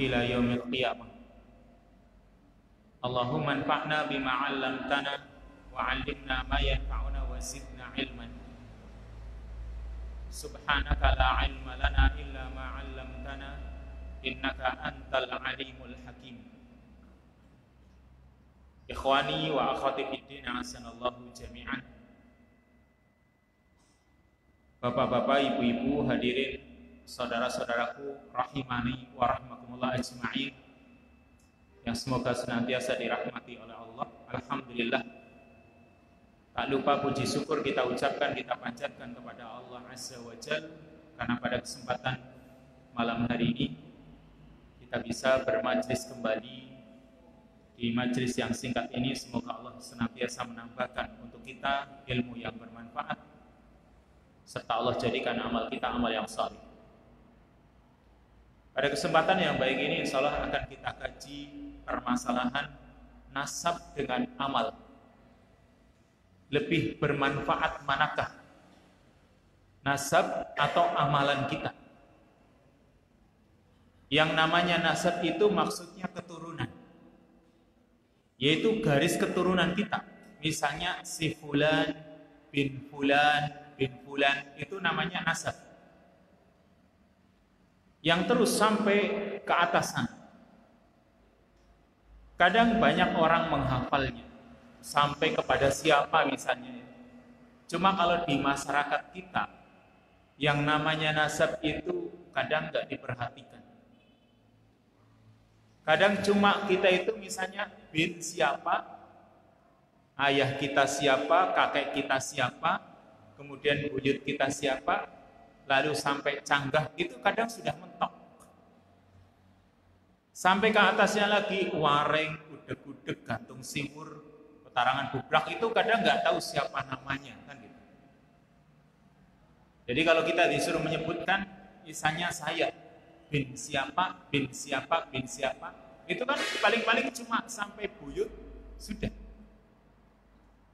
ila yaumil qiyamah. Allahumma anfa'na bima 'allamtana wa 'allimna ma yanfa'una wa zidna 'ilman. Subhanaka la 'ilma lana illa ma 'allamtana innaka antal 'alimul hakim. Ikhwani wa akhwati fid din, asanallahu jami'an. Bapak-bapak, ibu-ibu, hadirin, saudara-saudaraku rahimani wa rahmakumullah ajma'in, yang semoga senantiasa dirahmati oleh Allah. Alhamdulillah, tak lupa puji syukur kita ucapkan, kita panjatkan kepada Allah Azza wa Jalla, karena pada kesempatan malam hari ini kita bisa bermajlis kembali di majlis yang singkat ini. Semoga Allah senantiasa menambahkan untuk kita ilmu yang bermanfaat, serta Allah jadikan amal kita amal yang saleh. Pada kesempatan yang baik ini, insya Allah akan kita kaji permasalahan nasab dengan amal. Lebih bermanfaat manakah, nasab atau amalan kita? Yang namanya nasab itu maksudnya keturunan, yaitu garis keturunan kita. Misalnya si fulan bin fulan bin fulan, itu namanya nasab, yang terus sampai ke atas sana. Kadang banyak orang menghafalnya sampai kepada siapa misalnya. Cuma kalau di masyarakat kita, yang namanya nasab itu kadang nggak diperhatikan. Kadang cuma kita itu misalnya bin siapa, ayah kita siapa, kakek kita siapa, kemudian buyut kita siapa, lalu sampai canggah, itu kadang sudah mentok. Sampai ke atasnya lagi wareng, gudeg-gudeg, gantung simur, petarangan bubrak, itu kadang nggak tahu siapa namanya, kan gitu. Jadi kalau kita disuruh menyebutkan, misalnya saya bin siapa, bin siapa, bin siapa, itu kan paling-paling cuma sampai buyut sudah.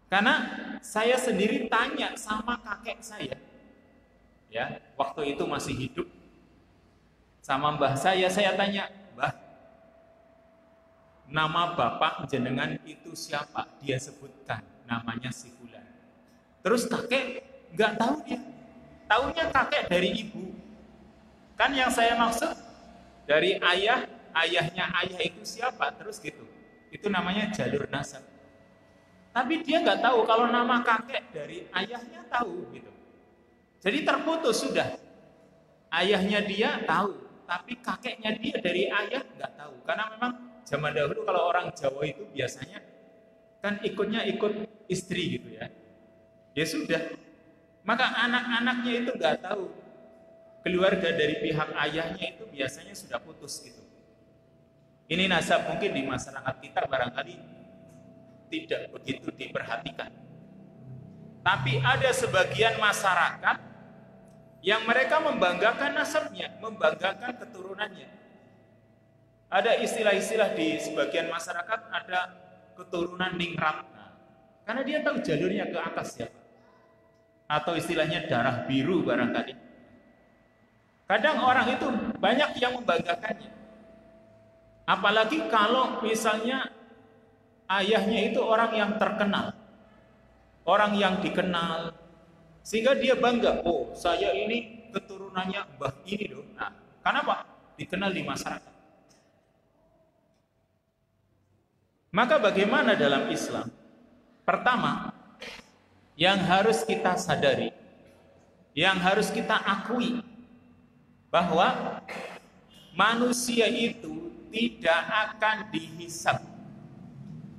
Karena saya sendiri tanya sama kakek saya, ya, waktu itu masih hidup, sama mbah saya tanya, "Mbah, nama bapak jenengan itu siapa?" Dia sebutkan namanya si fulan. Terus kakek nggak tahu, dia taunya kakek dari ibu. Kan yang saya maksud dari ayah, ayahnya ayah itu siapa, terus gitu. Itu namanya jalur nasab. Tapi dia nggak tahu kalau nama kakek dari ayahnya tahu gitu. Jadi terputus sudah. Ayahnya dia tahu, tapi kakeknya dia dari ayah nggak tahu. Karena memang zaman dahulu kalau orang Jawa itu biasanya kan ikutnya ikut istri gitu ya. Ya sudah. Maka anak-anaknya itu nggak tahu. Keluarga dari pihak ayahnya itu biasanya sudah putus gitu. Ini nasab mungkin di masyarakat kita barangkali tidak begitu diperhatikan. Tapi ada sebagian masyarakat yang mereka membanggakan nasabnya, membanggakan keturunannya. Ada istilah-istilah di sebagian masyarakat, ada keturunan ningrat. Nah, karena dia tahu jalurnya ke atas siapa. Atau istilahnya darah biru barangkali. Kadang orang itu banyak yang membanggakannya. Apalagi kalau misalnya ayahnya itu orang yang terkenal, orang yang dikenal, sehingga dia bangga, oh saya ini keturunannya mbah ini loh. Nah, kenapa? Dikenal di masyarakat. Maka bagaimana dalam Islam? Pertama, yang harus kita sadari, yang harus kita akui, bahwa manusia itu tidak akan dihisab,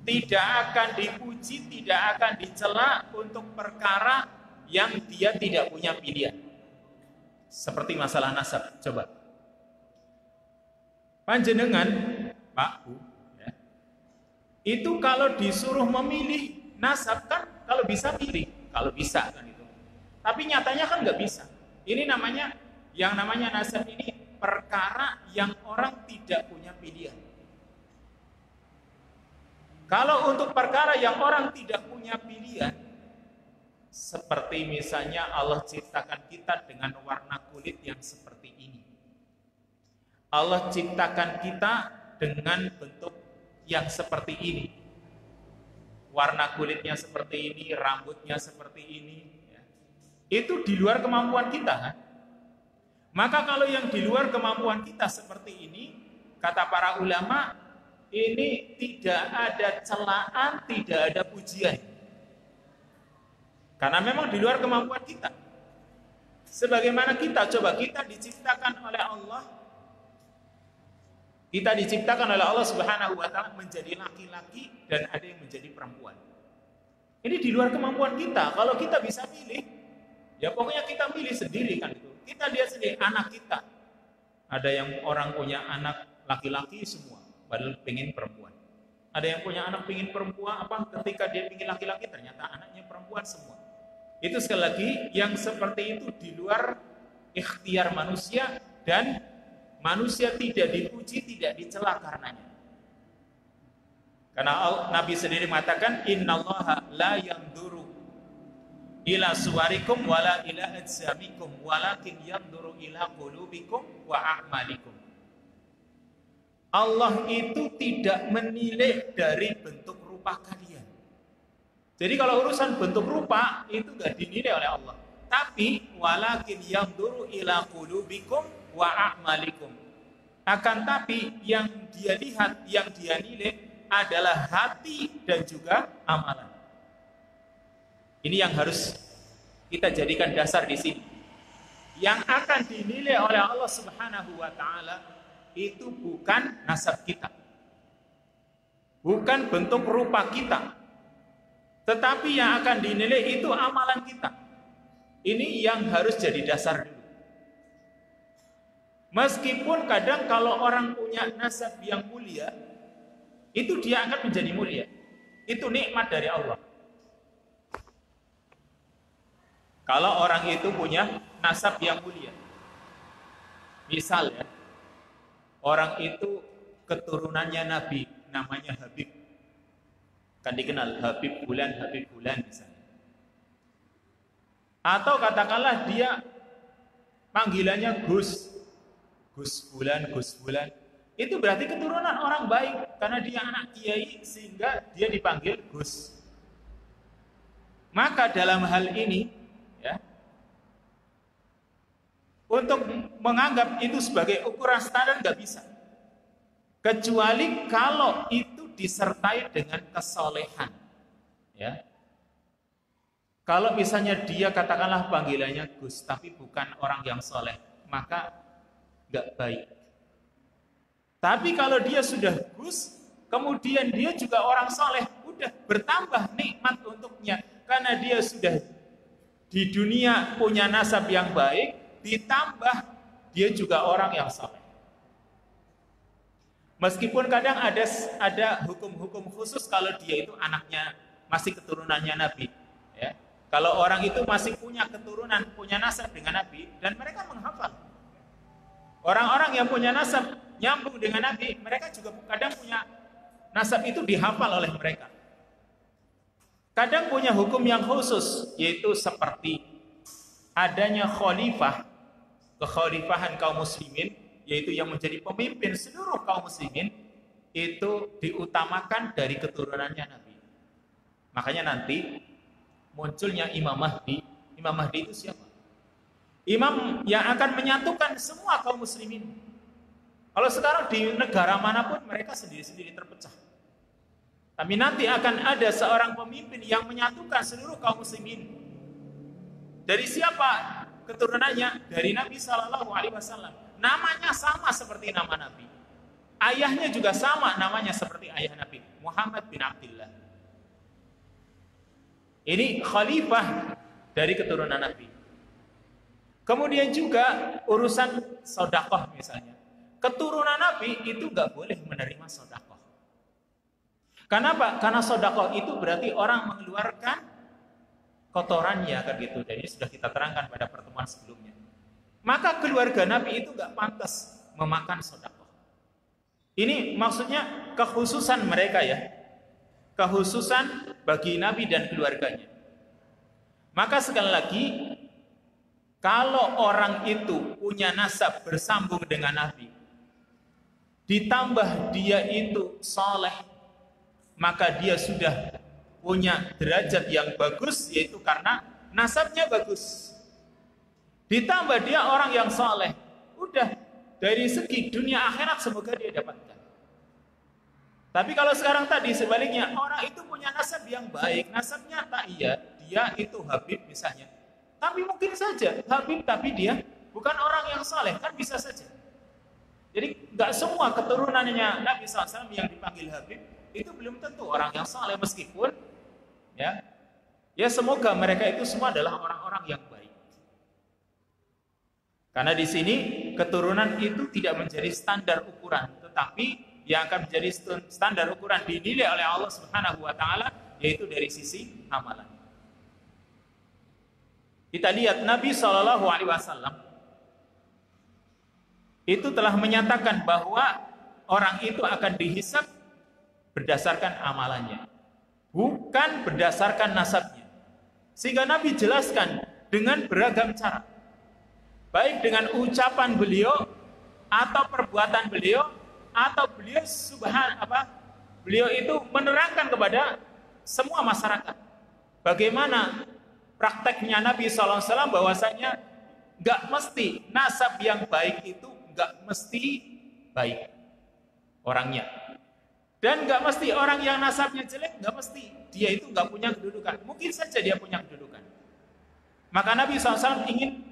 tidak akan dipuji, tidak akan dicela untuk perkara yang dia tidak punya pilihan. Seperti masalah nasab, coba. Panjenengan, Pak, Bu, ya, itu kalau disuruh memilih nasab kan kalau bisa pilih, kalau bisa kan itu. Tapi nyatanya kan nggak bisa. Ini namanya, yang namanya nasab ini perkara yang orang tidak punya pilihan. Kalau untuk perkara yang orang tidak punya pilihan, seperti misalnya Allah ciptakan kita dengan warna kulit yang seperti ini. Allah ciptakan kita dengan bentuk yang seperti ini. Warna kulitnya seperti ini, rambutnya seperti ini. Itu di luar kemampuan kita, kan? Maka kalau yang di luar kemampuan kita seperti ini, kata para ulama, ini tidak ada celaan, tidak ada pujian. Karena memang di luar kemampuan kita. Sebagaimana kita, coba kita diciptakan oleh Allah. Kita diciptakan oleh Allah Subhanahu wa taala menjadi laki-laki dan ada yang menjadi perempuan. Ini di luar kemampuan kita. Kalau kita bisa pilih, ya pokoknya kita pilih sendiri kan itu. Kita lihat sendiri anak kita. Ada yang orang punya anak laki-laki semua, padahal pengen perempuan. Ada yang punya anak pengen perempuan, ketika dia pengen laki-laki ternyata anaknya perempuan semua. Itu sekali lagi yang seperti itu di luar ikhtiar manusia dan manusia tidak dipuji, tidak dicela karenanya. Karena Nabi sendiri mengatakan innallaha la yanzuru ila suwarikum wala ila ajsamikum walakin yanzuru ila qulubikum wa a'malikum. Allah itu tidak menilai dari bentuk rupa kalian. Jadi kalau urusan bentuk rupa itu enggak dinilai oleh Allah. Tapi walakin yanzuru ila qulubikum wa a'malikum. Akan tapi yang dia lihat, yang dia nilai adalah hati dan juga amalan. Ini yang harus kita jadikan dasar di sini. Yang akan dinilai oleh Allah Subhanahu wa taala itu bukan nasab kita. Bukan bentuk rupa kita. Tetapi yang akan dinilai itu amalan kita. Ini yang harus jadi dasar dulu. Meskipun kadang kalau orang punya nasab yang mulia, itu dia akan menjadi mulia. Itu nikmat dari Allah. Kalau orang itu punya nasab yang mulia. Misal ya, orang itu keturunannya Nabi, namanya Habib. Kan dikenal Habib Bulan misalnya. Atau katakanlah dia panggilannya Gus Bulan. Itu berarti keturunan orang baik karena dia anak kiai sehingga dia dipanggil Gus. Maka dalam hal ini ya, untuk menganggap itu sebagai ukuran standar nggak bisa. Kecuali kalau itu disertai dengan kesolehan. Ya. Kalau misalnya dia katakanlah panggilannya Gus tapi bukan orang yang soleh, maka nggak baik. Tapi kalau dia sudah Gus, kemudian dia juga orang soleh, udah bertambah nikmat untuknya. Karena dia sudah di dunia punya nasab yang baik, ditambah dia juga orang yang soleh. Meskipun kadang ada hukum-hukum khusus kalau dia itu anaknya masih keturunannya Nabi. Ya. Kalau orang itu masih punya keturunan, punya nasab dengan Nabi, dan mereka menghafal. Orang-orang yang punya nasab nyambung dengan Nabi, mereka juga kadang punya nasab itu dihafal oleh mereka. Kadang punya hukum yang khusus, yaitu seperti adanya khalifah, kekhalifahan kaum muslimin, yaitu yang menjadi pemimpin seluruh kaum muslimin, itu diutamakan dari keturunannya Nabi. Makanya nanti munculnya Imam Mahdi. Imam Mahdi itu siapa? Imam yang akan menyatukan semua kaum muslimin. Kalau sekarang di negara manapun mereka sendiri-sendiri terpecah. Tapi nanti akan ada seorang pemimpin yang menyatukan seluruh kaum muslimin. Dari siapa keturunannya? Dari Nabi Sallallahu Alaihi Wasallam. Namanya sama seperti nama Nabi. Ayahnya juga sama namanya seperti ayah Nabi, Muhammad bin Abdullah. Ini khalifah dari keturunan Nabi. Kemudian juga urusan sedekah misalnya. Keturunan Nabi itu nggak boleh menerima sedekah. Kenapa? Karena sedekah itu berarti orang mengeluarkan kotorannya kan gitu. Dan ini sudah kita terangkan pada pertemuan sebelumnya. Maka keluarga Nabi itu nggak pantas memakan sedekah. Ini maksudnya kekhususan mereka ya. Kekhususan bagi Nabi dan keluarganya. Maka sekali lagi, kalau orang itu punya nasab bersambung dengan Nabi, ditambah dia itu saleh, maka dia sudah punya derajat yang bagus, yaitu karena nasabnya bagus. Ditambah dia orang yang saleh, udah dari segi dunia akhirat semoga dia dapatkan. Tapi kalau sekarang tadi sebaliknya, orang itu punya nasab yang baik, nasabnya tak iya, dia itu Habib misalnya. Tapi mungkin saja Habib tapi dia bukan orang yang saleh, kan bisa saja. Jadi nggak semua keturunannya Nabi SAW yang dipanggil Habib itu belum tentu orang yang saleh, meskipun ya semoga mereka itu semua adalah orang-orang yang baik. Karena di sini keturunan itu tidak menjadi standar ukuran, tetapi yang akan menjadi standar ukuran dinilai oleh Allah Subhanahu wa taala yaitu dari sisi amalan. Kita lihat Nabi SAW itu telah menyatakan bahwa orang itu akan dihisab berdasarkan amalannya, bukan berdasarkan nasabnya. Sehingga Nabi jelaskan dengan beragam cara, baik dengan ucapan beliau atau perbuatan beliau, atau beliau itu menerangkan kepada semua masyarakat bagaimana prakteknya Nabi SAW, bahwasanya nggak mesti nasab yang baik itu nggak mesti baik orangnya, dan nggak mesti orang yang nasabnya jelek nggak mesti dia itu nggak punya kedudukan. Mungkin saja dia punya kedudukan. Maka Nabi SAW ingin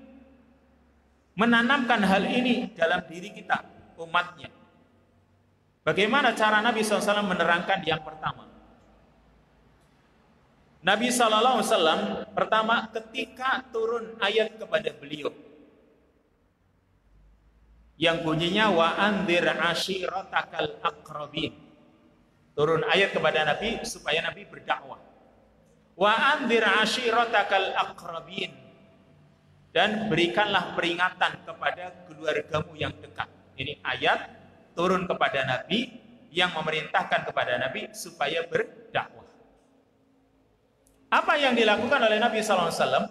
menanamkan hal ini dalam diri kita, umatnya. Bagaimana cara Nabi SAW menerangkan? Yang pertama, Nabi SAW pertama ketika turun ayat kepada beliau yang bunyinya wa anzir ashiratakal aqrabin, turun ayat kepada Nabi supaya Nabi berdakwah. Wa anzir ashiratakal aqrabin, dan berikanlah peringatan kepada keluargamu yang dekat. Ini ayat turun kepada Nabi yang memerintahkan kepada Nabi supaya berdakwah. Apa yang dilakukan oleh Nabi SAW?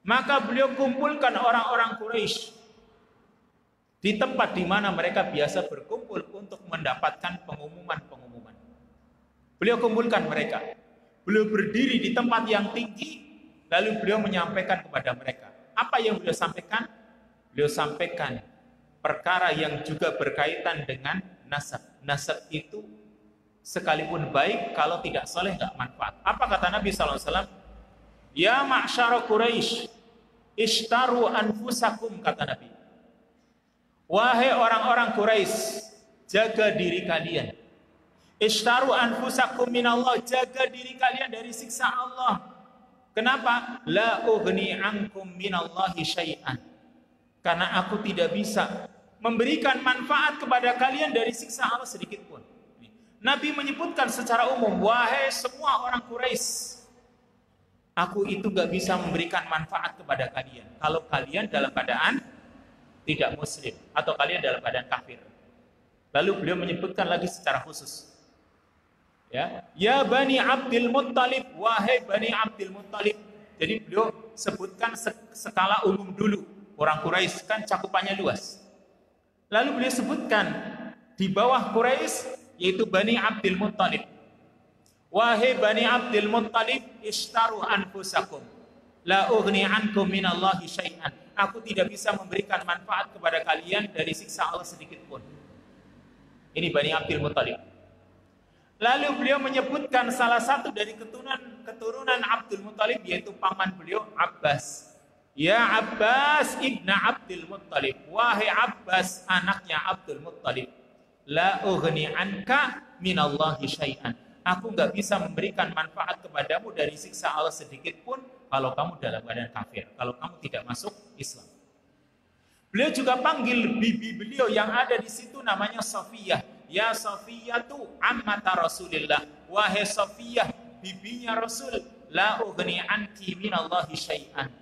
Maka beliau kumpulkan orang-orang Quraisy di tempat di mana mereka biasa berkumpul untuk mendapatkan pengumuman-pengumuman. Beliau kumpulkan mereka. Beliau berdiri di tempat yang tinggi, lalu beliau menyampaikan kepada mereka. Apa yang beliau sampaikan? Beliau sampaikan perkara yang juga berkaitan dengan nasab. Nasab itu sekalipun baik, kalau tidak soleh nggak manfaat. Apa kata Nabi SAW? Ya ma'syara Quraisy, ishtaru anfusakum, kata Nabi. Wahai orang-orang Quraisy, jaga diri kalian. Ishtaru anfusakum minallah, jaga diri kalian dari siksa Allah. Kenapa? La ughni ankum minallahi syai'an. Karena aku tidak bisa memberikan manfaat kepada kalian dari siksa Allah sedikit pun. Nabi menyebutkan secara umum, wahai semua orang Quraisy, aku itu gak bisa memberikan manfaat kepada kalian kalau kalian dalam keadaan tidak muslim atau kalian dalam keadaan kafir. Lalu beliau menyebutkan lagi secara khusus, ya Bani Abdul Muttalib, wahai Bani Abdul Muttalib. Jadi beliau sebutkan skala umum dulu. Orang Quraisy kan cakupannya luas. Lalu beliau sebutkan di bawah Quraisy, yaitu Bani Abdul Muttalib. Wahai Bani Abdul Muttalib, ishtaru anfusakum, la ughni ankum minallahi syai'an. Aku tidak bisa memberikan manfaat kepada kalian dari siksa Allah sedikit pun. Ini Bani Abdul Muttalib. Lalu beliau menyebutkan salah satu dari keturunan Abdul Muttalib, yaitu paman beliau Abbas. Ya Abbas ibn Abdul Muttalib, wahai Abbas anaknya Abdul Muttalib, la ughni anka minallahi syai'an. Aku nggak bisa memberikan manfaat kepadamu dari siksa Allah sedikit pun kalau kamu dalam keadaan kafir, kalau kamu tidak masuk Islam. Beliau juga panggil bibi beliau yang ada di situ, namanya Safiyah. Ya Safiyatu ammata Rasulillah, wahai Safiyah bibinya Rasul, la ughni anki minallahi syai'an.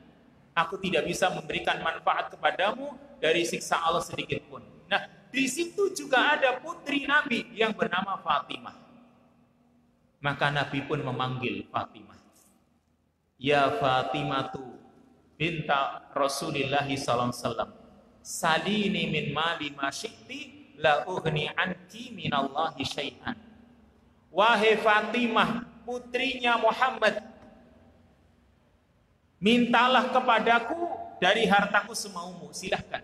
Aku tidak bisa memberikan manfaat kepadamu dari siksa Allah sedikit pun. Nah, di situ juga ada putri Nabi yang bernama Fatimah. Maka Nabi pun memanggil Fatimah. Ya Fatimatu binta Rasulillah sallallahu alaihi wasallam, salini min mali ma syi'ti la ughni anki minallahi syai'an. Wahai Fatimah, putrinya Muhammad, mintalah kepadaku dari hartaku semaumu, silahkan.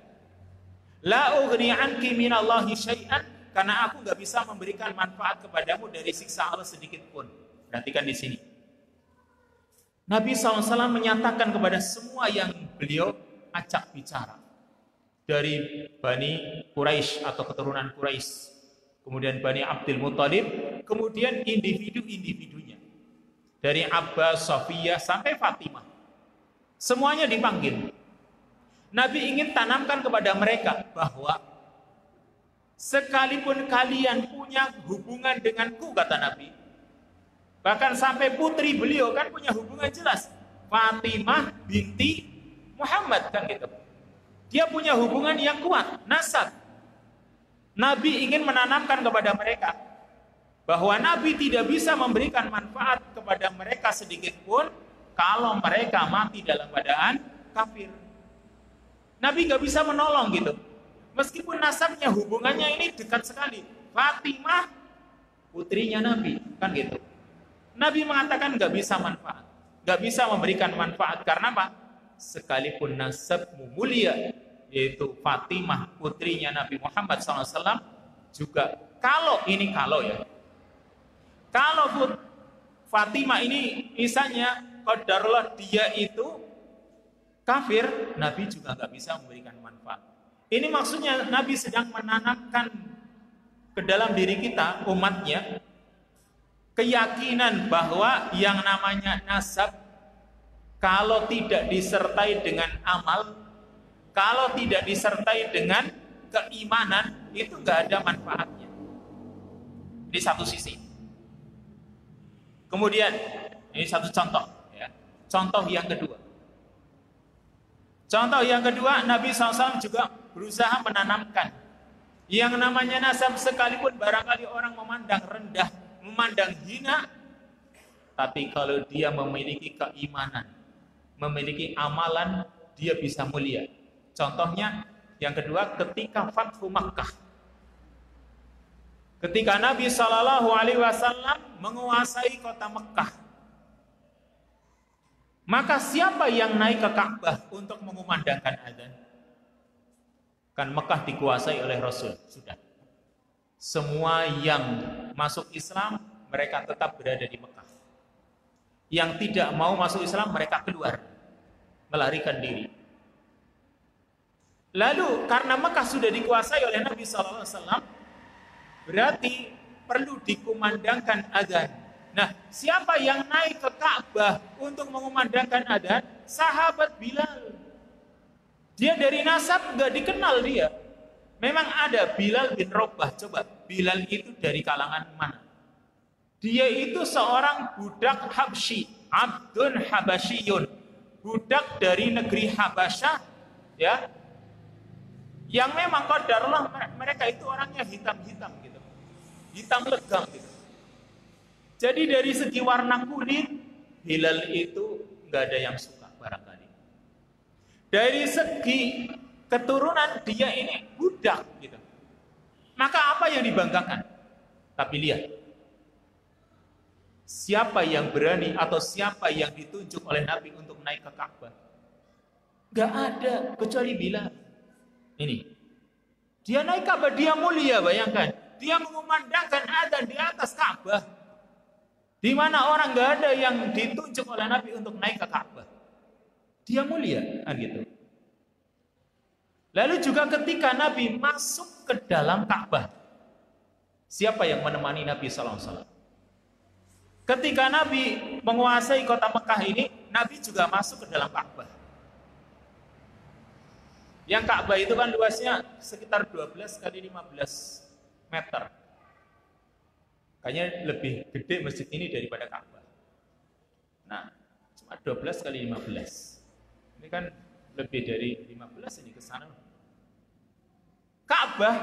La ughni anki minallahi syai'an, karena aku nggak bisa memberikan manfaat kepadamu dari siksa Allah sedikit pun. Perhatikan di sini. Nabi SAW menyatakan kepada semua yang beliau ajak bicara, dari Bani Quraisy atau keturunan Quraisy, kemudian Bani Abdul Muthalib, kemudian individu-individunya, dari Abbas, Sofiyah sampai Fatimah, semuanya dipanggil. Nabi ingin tanamkan kepada mereka bahwa sekalipun kalian punya hubungan denganku, kata Nabi, bahkan sampai putri beliau kan punya hubungan jelas, Fatimah binti Muhammad, kan gitu. Dia punya hubungan yang kuat, nasab. Nabi ingin menanamkan kepada mereka bahwa Nabi tidak bisa memberikan manfaat kepada mereka sedikit pun kalau mereka mati dalam keadaan kafir. Nabi nggak bisa menolong gitu. Meskipun nasabnya, hubungannya ini dekat sekali. Fatimah putrinya Nabi, kan gitu. Nabi mengatakan nggak bisa manfaat, nggak bisa memberikan manfaat karena apa? Sekalipun nasabmu mulia, yaitu Fatimah putrinya Nabi Muhammad SAW, juga kalau Fatimah ini misalnya qadarullah dia itu kafir, Nabi juga nggak bisa memberikan manfaat. Ini maksudnya Nabi sedang menanamkan ke dalam diri kita, umatnya, keyakinan bahwa yang namanya nasab, kalau tidak disertai dengan amal, kalau tidak disertai dengan keimanan, itu nggak ada manfaatnya. Di satu sisi. Kemudian, ini satu contoh. Ya. Contoh yang kedua. Nabi SAW juga berusaha menanamkan yang namanya nasab, sekalipun barangkali orang memandang rendah, memandang hina, tapi kalau dia memiliki keimanan, memiliki amalan, dia bisa mulia. Contohnya yang kedua, ketika Fathu Makkah, ketika Nabi SAW menguasai kota Mekkah, maka siapa yang naik ke Ka'bah untuk mengumandangkan adzan? Kan Mekkah dikuasai oleh Rasul, sudah. Semua yang masuk Islam, mereka tetap berada di Mekkah. Yang tidak mau masuk Islam, mereka keluar, melarikan diri. Lalu karena Mekkah sudah dikuasai oleh Nabi SAW, berarti perlu dikumandangkan adzan. Nah, siapa yang naik ke Ka'bah untuk mengumandangkan adzan? Sahabat Bilal. Dia dari nasab nggak dikenal dia. Memang ada Bilal bin Rabah. Coba, Bilal itu dari kalangan mana? Dia itu seorang budak Habsyi, Abdun Habasyiyun, budak dari negeri Habasyah, ya, yang memang qadarullah mereka itu orangnya hitam-hitam gitu, hitam legam gitu. Jadi dari segi warna kulit, Bilal itu nggak ada yang suka barangkali. Dari segi keturunan, dia ini budak gitu. Maka apa yang dibanggakan? Tapi lihat, siapa yang berani atau siapa yang ditunjuk oleh Nabi untuk naik ke Ka'bah? Gak ada kecuali Bilal. Ini, dia naik Ka'bah, dia mulia, bayangkan. Dia mengumandangkan adzan di atas Ka'bah, di mana orang gak ada yang ditunjuk oleh Nabi untuk naik ke Ka'bah. Dia mulia, kan gitu. Lalu juga ketika Nabi masuk ke dalam Ka'bah, siapa yang menemani Nabi SAW? Ketika Nabi menguasai kota Mekkah ini, Nabi juga masuk ke dalam Ka'bah. Yang Ka'bah itu kan luasnya sekitar 12 kali 15 meter. Kayaknya lebih gede masjid ini daripada Ka'bah. Nah, cuma 12 kali 15. Ini kan lebih dari 15 ini ke sana. Ka'bah,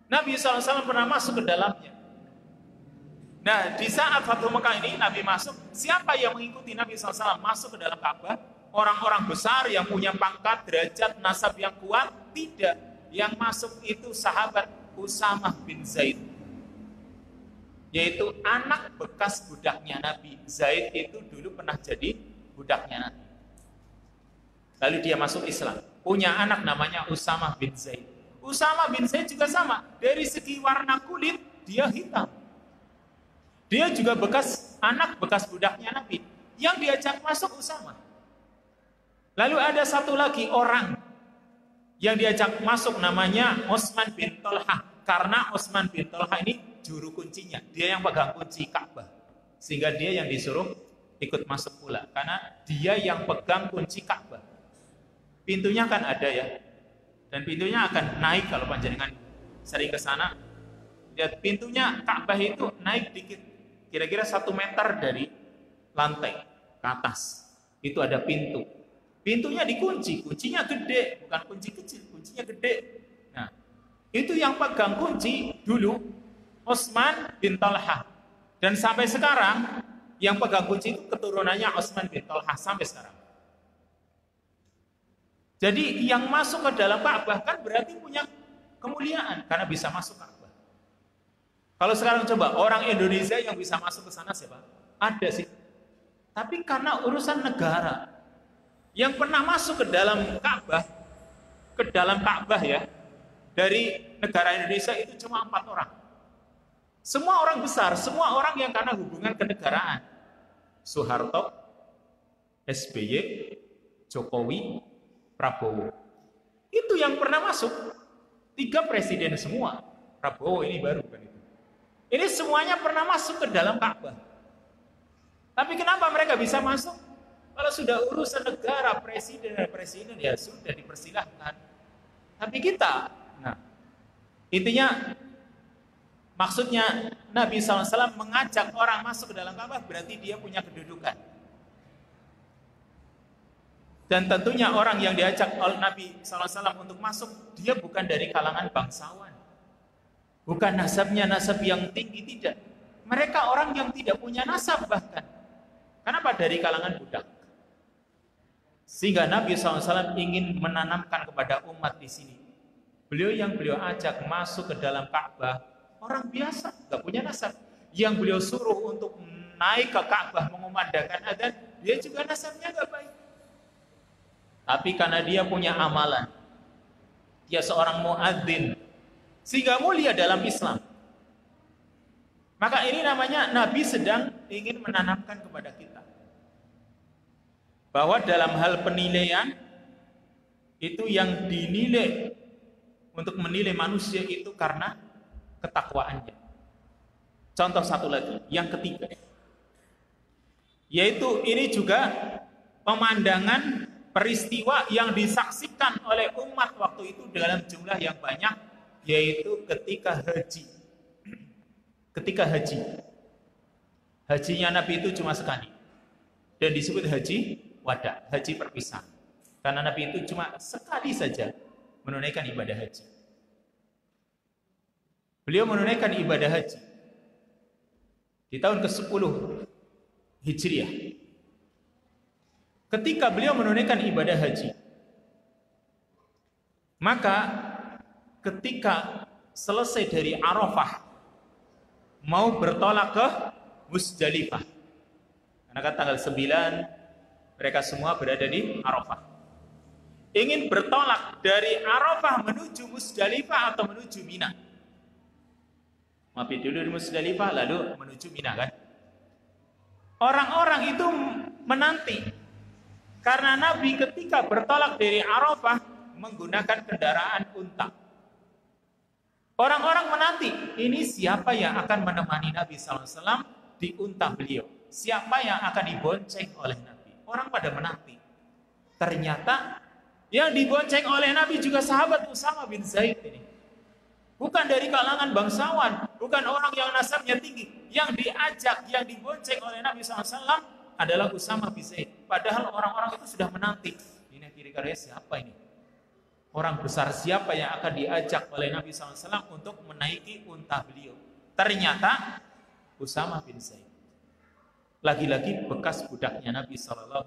Nabi SAW pernah masuk ke dalamnya. Nah, di saat Fathu Mekkah ini Nabi masuk, siapa yang mengikuti Nabi SAW masuk ke dalam Ka'bah? Orang-orang besar yang punya pangkat, derajat, nasab yang kuat? Tidak. yang masuk itu sahabat Usamah bin Zaid, yaitu anak bekas budaknya Nabi. Zaid itu dulu pernah jadi budaknya Nabi. Lalu dia masuk Islam. Punya anak namanya Usamah bin Zaid. Usamah bin Zaid juga sama. Dari segi warna kulit, dia hitam. Dia juga anak bekas budaknya Nabi. Yang diajak masuk Usamah. Lalu ada satu lagi orang yang diajak masuk namanya Utsman bin Thalhah. Karena Utsman bin Thalhah ini juru kuncinya. Dia yang pegang kunci Ka'bah. Sehingga dia yang disuruh ikut masuk pula. Karena dia yang pegang kunci Ka'bah. Pintunya kan ada ya. Dan pintunya akan naik kalau panjenengan sering ke sana. Lihat pintunya Ka'bah itu naik dikit. Kira-kira 1 meter dari lantai ke atas. Itu ada pintu. Pintunya dikunci, kuncinya gede, bukan kunci kecil, kuncinya gede. Nah, itu yang pegang kunci dulu Utsman bin Thalhah. Dan sampai sekarang yang pegang kunci itu keturunannya Utsman bin Thalhah sampai sekarang. Jadi yang masuk ke dalam Ka'bah kan berarti punya kemuliaan karena bisa masuk Ka'bah. Kalau sekarang coba orang Indonesia yang bisa masuk ke sana siapa? Ada sih. Tapi karena urusan negara, yang pernah masuk ke dalam Ka'bah ya, dari negara Indonesia itu cuma 4 orang. Semua orang besar, semua orang yang karena hubungan kenegaraan. Soeharto, SBY, Jokowi, Prabowo. Itu yang pernah masuk. 3 presiden semua. Prabowo ini baru kan itu. Ini semuanya pernah masuk ke dalam Ka'bah. Tapi kenapa mereka bisa masuk? Kalau sudah urusan negara, presiden ya sudah dipersilahkan. Tapi kita, nah, intinya maksudnya Nabi SAW mengajak orang masuk ke dalam Ka'bah berarti dia punya kedudukan. Dan tentunya orang yang diajak oleh Nabi SAW untuk masuk, dia bukan dari kalangan bangsawan. Bukan nasabnya nasab yang tinggi, tidak. Mereka orang yang tidak punya nasab bahkan. Kenapa? Dari kalangan budak. Sehingga Nabi SAW ingin menanamkan kepada umat di sini. Beliau ajak masuk ke dalam Ka'bah, orang biasa, gak punya nasab. Yang beliau suruh untuk naik ke Ka'bah mengumandangkan adzan, dia juga nasabnya gak baik. Tapi karena dia punya amalan, dia seorang muadzin, sehingga mulia dalam Islam. Maka ini namanya Nabi sedang ingin menanamkan kepada kita bahwa dalam hal penilaian itu yang dinilai untuk menilai manusia itu karena ketakwaannya. Contoh satu lagi, yang ketiga, yaitu ini juga pemandangan peristiwa yang disaksikan oleh umat waktu itu dalam jumlah yang banyak, yaitu ketika haji. Ketika haji, hajinya Nabi itu cuma sekali dan disebut haji wada, haji perpisahan. Karena Nabi itu cuma sekali saja menunaikan ibadah haji. Beliau menunaikan ibadah haji di tahun ke-10 Hijriah. Ketika beliau menunaikan ibadah haji, maka ketika selesai dari Arafah mau bertolak ke Musdalifah, karena kan tanggal 9 mereka semua berada di Arafah, ingin bertolak dari Arafah menuju Musdalifah atau menuju Mina. Mampir dulu di Musdalifah lalu menuju Mina kan. Orang-orang itu menanti karena Nabi ketika bertolak dari Arafah menggunakan kendaraan unta. Orang-orang menanti, ini siapa yang akan menemani Nabi SAW di unta beliau? Siapa yang akan dibonceng oleh Nabi? Orang pada menanti. Ternyata yang dibonceng oleh Nabi juga sahabat Usamah bin Zaid ini. Bukan dari kalangan bangsawan, bukan orang yang nasabnya tinggi. Yang diajak, yang dibonceng oleh Nabi SAW adalah Usamah bin Zaid. Padahal orang-orang itu sudah menanti. Ini kira-kira siapa ini? Orang besar siapa yang akan diajak oleh Nabi SAW untuk menaiki unta beliau? Ternyata Usamah bin Zaid. Lagi-lagi bekas budaknya Nabi SAW.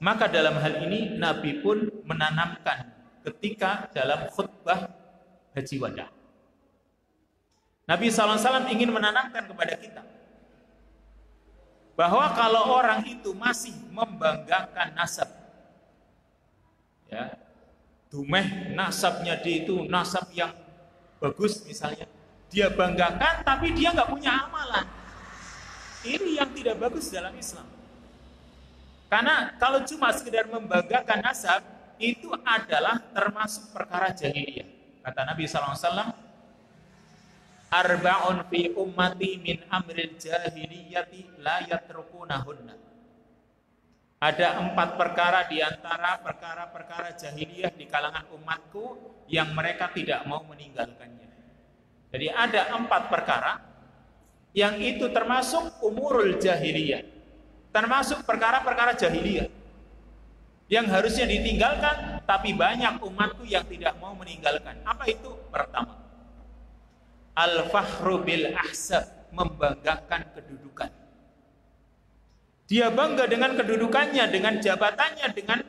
Maka dalam hal ini Nabi pun menanamkan ketika dalam khutbah Haji Wada. Nabi SAW ingin menanamkan kepada kita bahwa kalau orang itu masih membanggakan nasab, ya, dumeh nasabnya dia itu nasab yang bagus misalnya, dia banggakan tapi dia nggak punya amalan. Ini yang tidak bagus dalam Islam. Karena kalau cuma sekedar membanggakan nasab, itu adalah termasuk perkara jahiliyah. Kata Nabi SAW, arba'un fi ummati min amril jahiliyati la yatrukunahunna. Ada 4 perkara di antara perkara-perkara jahiliyah di kalangan umatku yang mereka tidak mau meninggalkannya. Jadi ada 4 perkara yang itu termasuk umurul jahiliyah. Termasuk perkara-perkara jahiliyah yang harusnya ditinggalkan, tapi banyak umatku yang tidak mau meninggalkan. Apa itu? Pertama, al-fakhru bil ahsab, membanggakan kedudukan. Dia bangga dengan kedudukannya, dengan jabatannya, dengan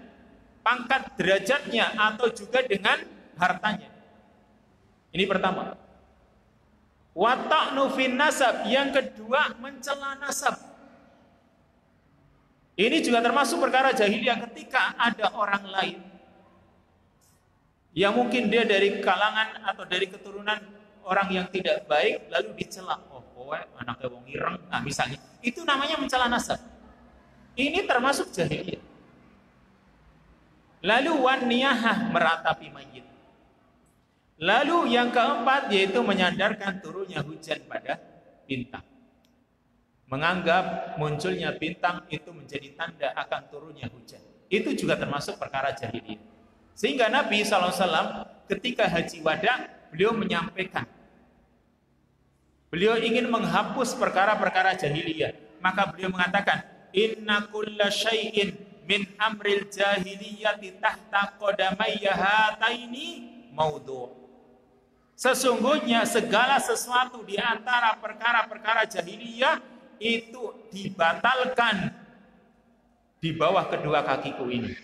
pangkat derajatnya, atau juga dengan hartanya. Ini pertama. Wa ta'nu fin nasab, yang kedua mencela nasab. Ini juga termasuk perkara jahiliyah ketika ada orang lain yang mungkin dia dari kalangan atau dari keturunan orang yang tidak baik, lalu dicela. Oh, kowe anaknya wong ireng, nah misalnya. Itu namanya mencela nasab. Ini termasuk jahiliyah. Lalu wan niyahah, meratapi mayit. Lalu yang keempat yaitu menyandarkan turunnya hujan pada bintang. Menganggap munculnya bintang itu menjadi tanda akan turunnya hujan. Itu juga termasuk perkara jahiliyah. Sehingga Nabi SAW ketika Haji Wada, beliau menyampaikan, beliau ingin menghapus perkara-perkara jahiliyah. Maka beliau mengatakan, inna kulla syai'in min amril jahiliyati tahta qadamayya hataini maudhu'. Sesungguhnya segala sesuatu di antara perkara-perkara jahiliyah itu dibatalkan di bawah kedua kakiku ini.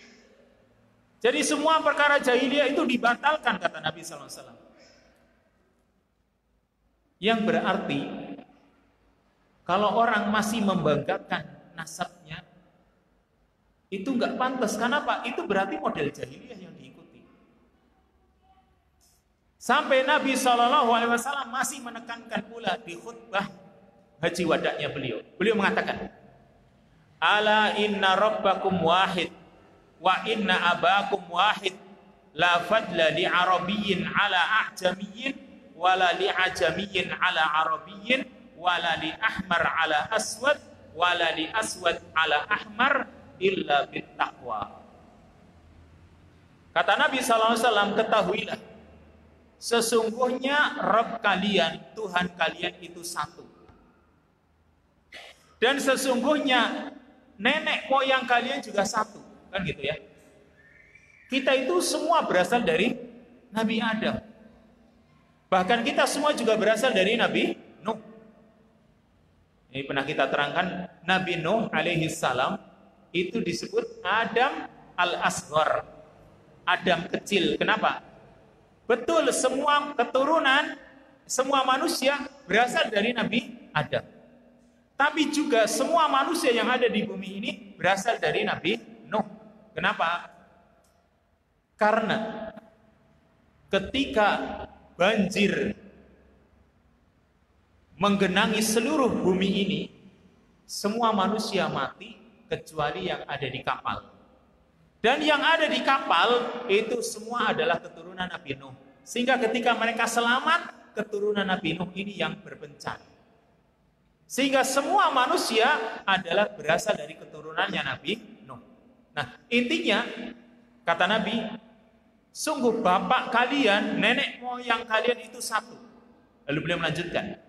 Jadi semua perkara jahiliyah itu dibatalkan, kata Nabi SAW. Yang berarti kalau orang masih membanggakan nasabnya, itu nggak pantas. Kenapa? Itu berarti model jahiliyah yang diikuti. Sampai Nabi SAW masih menekankan pula di khutbah Haji Wada'nya beliau. Beliau mengatakan, ala inna rabbakum wahid wa inna abakum wahid la fadla li arabiyyin ala a'jamiyyin wala li ajamiyyin ala arabiyyin wala li ahmar ala aswad wala li aswad ala ahmar illa bit taqwa. Kata Nabi SAW, ketahuilah sesungguhnya Rabb kalian, Tuhan kalian itu satu. Dan sesungguhnya nenek moyang kalian juga satu. Kan gitu ya. Kita itu semua berasal dari Nabi Adam. Bahkan kita semua juga berasal dari Nabi Nuh. Ini pernah kita terangkan, Nabi Nuh alaihi salam itu disebut Adam al-Asghar. Adam kecil. Kenapa? Betul, semua keturunan, semua manusia berasal dari Nabi Adam. Tapi juga semua manusia yang ada di bumi ini berasal dari Nabi Nuh. Kenapa? Karena ketika banjir menggenangi seluruh bumi ini, semua manusia mati kecuali yang ada di kapal. Dan yang ada di kapal itu semua adalah keturunan Nabi Nuh. Sehingga ketika mereka selamat, keturunan Nabi Nuh ini yang berbencana. Sehingga semua manusia adalah berasal dari keturunannya Nabi Nuh. Nah, intinya kata Nabi, sungguh bapak kalian, nenek moyang kalian itu satu. Lalu beliau melanjutkan,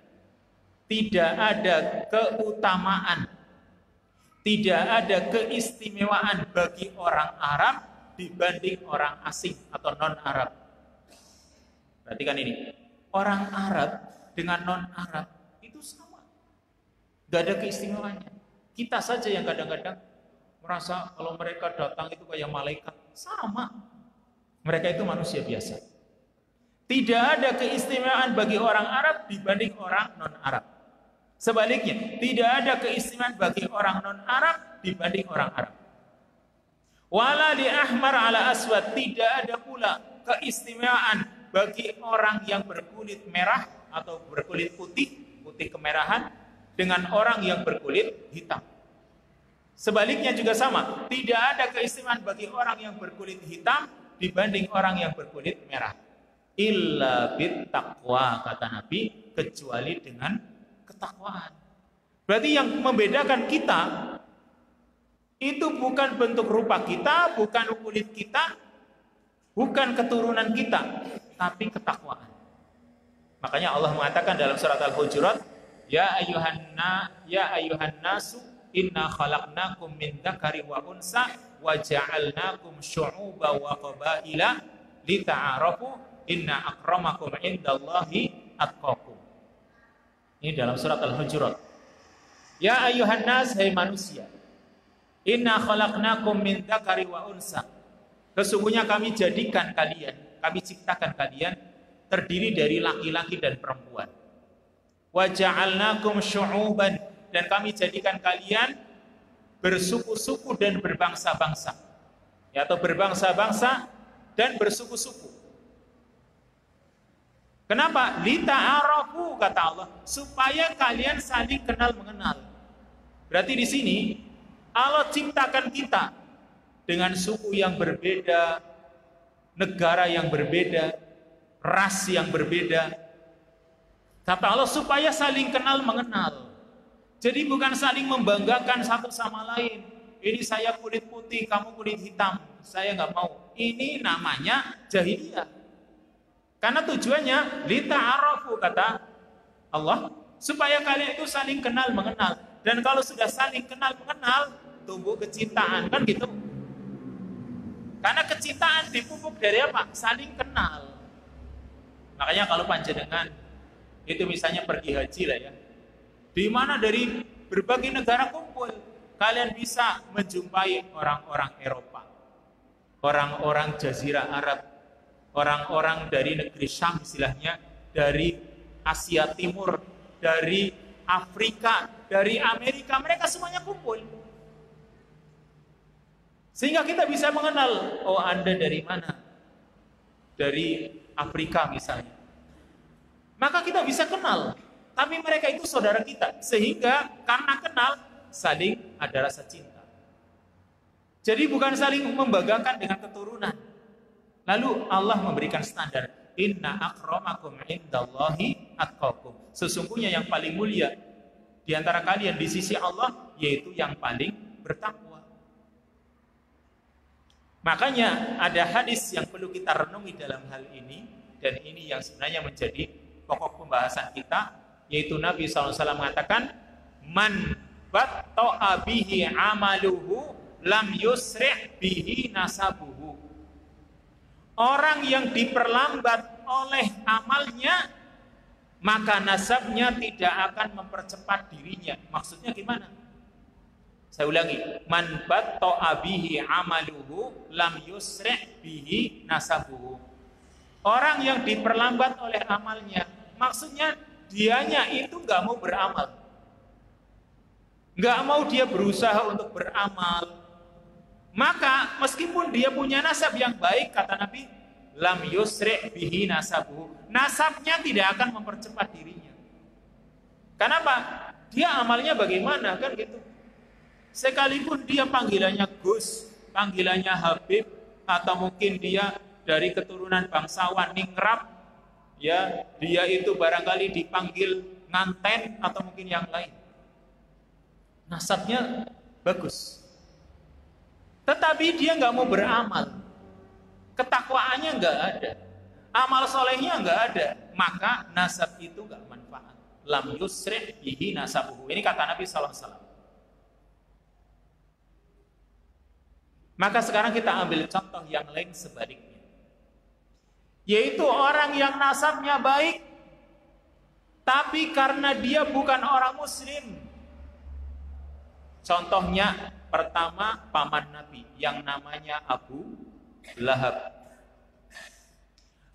tidak ada keutamaan, tidak ada keistimewaan bagi orang Arab dibanding orang asing atau non-Arab. Perhatikan ini, orang Arab dengan non-Arab itu sama. Gak ada keistimewaannya. Kita saja yang kadang-kadang merasa kalau mereka datang itu kayak malaikat. Sama. Mereka itu manusia biasa. Tidak ada keistimewaan bagi orang Arab dibanding orang non-Arab. Sebaliknya, tidak ada keistimewaan bagi orang non-Arab dibanding orang Arab. Wala li ahmar ala aswad, tidak ada pula keistimewaan bagi orang yang berkulit merah atau berkulit putih, putih kemerahan, dengan orang yang berkulit hitam. Sebaliknya juga sama, tidak ada keistimewaan bagi orang yang berkulit hitam dibanding orang yang berkulit merah. Illa bit taqwa, kata Nabi, kecuali dengan ketakwaan. Berarti yang membedakan kita itu bukan bentuk rupa kita, bukan kulit kita, bukan keturunan kita, tapi ketakwaan. Makanya Allah mengatakan dalam surat Al-Hujurat, ya ayuhan nasu inna khalaqnakum min dzakari wa unsa wa ja'alnakum syu'uban wa qabaila lita'arafu inna akramakum indallahi atqakum. Ini dalam surat Al-Hujurat. Ya ayuhan nas, hai manusia, inna khalaqnakum min dzakari wa unsa. Sesungguhnya kami jadikan kalian, kami ciptakan kalian terdiri dari laki-laki dan perempuan. Wa ja'alnakum syu'uban, dan kami jadikan kalian bersuku-suku dan berbangsa-bangsa. Ya, atau berbangsa-bangsa dan bersuku-suku. Kenapa? Lita'arafu, kata Allah, supaya kalian saling kenal mengenal. Berarti di sini Allah ciptakan kita dengan suku yang berbeda, negara yang berbeda, ras yang berbeda. Kata Allah supaya saling kenal mengenal. Jadi bukan saling membanggakan satu sama lain. Ini saya kulit putih, kamu kulit hitam. Saya nggak mau. Ini namanya jahiliyah. Karena tujuannya lita'arafu, kata Allah, supaya kalian itu saling kenal mengenal. Dan kalau sudah saling kenal mengenal, tumbuh kecintaan, kan gitu. Karena kecintaan dipupuk dari apa? Saling kenal. Makanya kalau panjenengan itu misalnya pergi haji lah ya, di mana dari berbagai negara kumpul, kalian bisa menjumpai orang-orang Eropa, orang-orang Jazirah Arab, orang-orang dari negeri Syam istilahnya, dari Asia Timur, dari Afrika, dari Amerika, mereka semuanya kumpul. Sehingga kita bisa mengenal, oh Anda dari mana? Dari Afrika misalnya. Maka kita bisa kenal, tapi mereka itu saudara kita. Sehingga karena kenal, saling ada rasa cinta. Jadi bukan saling membanggakan dengan keturunan. Lalu Allah memberikan standar, inna akramakum indallahi atqakum. Sesungguhnya yang paling mulia di antara kalian di sisi Allah yaitu yang paling bertakwa. Makanya ada hadis yang perlu kita renungi dalam hal ini, dan ini yang sebenarnya menjadi pokok pembahasan kita, yaitu Nabi SAW mengatakan, man batta'a bihi amaluhu lam yusri' bihi nasabuhu. Orang yang diperlambat oleh amalnya, maka nasabnya tidak akan mempercepat dirinya. Maksudnya gimana? Saya ulangi, man batta'a bihi amaluhu lam yusri' bihi nasabuhu. Orang yang diperlambat oleh amalnya, maksudnya dianya itu nggak mau beramal, nggak mau dia berusaha untuk beramal. Maka meskipun dia punya nasab yang baik, kata Nabi, lam yusri' bihi nasabuhu, nasabnya tidak akan mempercepat dirinya. Kenapa? Dia amalnya bagaimana, kan gitu. Sekalipun dia panggilannya Gus, panggilannya Habib, atau mungkin dia dari keturunan bangsawan ningrat, ya, dia itu barangkali dipanggil nganten atau mungkin yang lain. Nasabnya bagus. Tetapi dia nggak mau beramal. Ketakwaannya nggak ada. Amal solehnya nggak ada. Maka nasab itu nggak manfaat. Lam yusri' bihi nasabuhu. Ini kata Nabi SAW. Maka sekarang kita ambil contoh yang lain sebaliknya. Yaitu orang yang nasabnya baik, tapi karena dia bukan orang muslim, Contohnya pertama paman Nabi yang namanya Abu Lahab.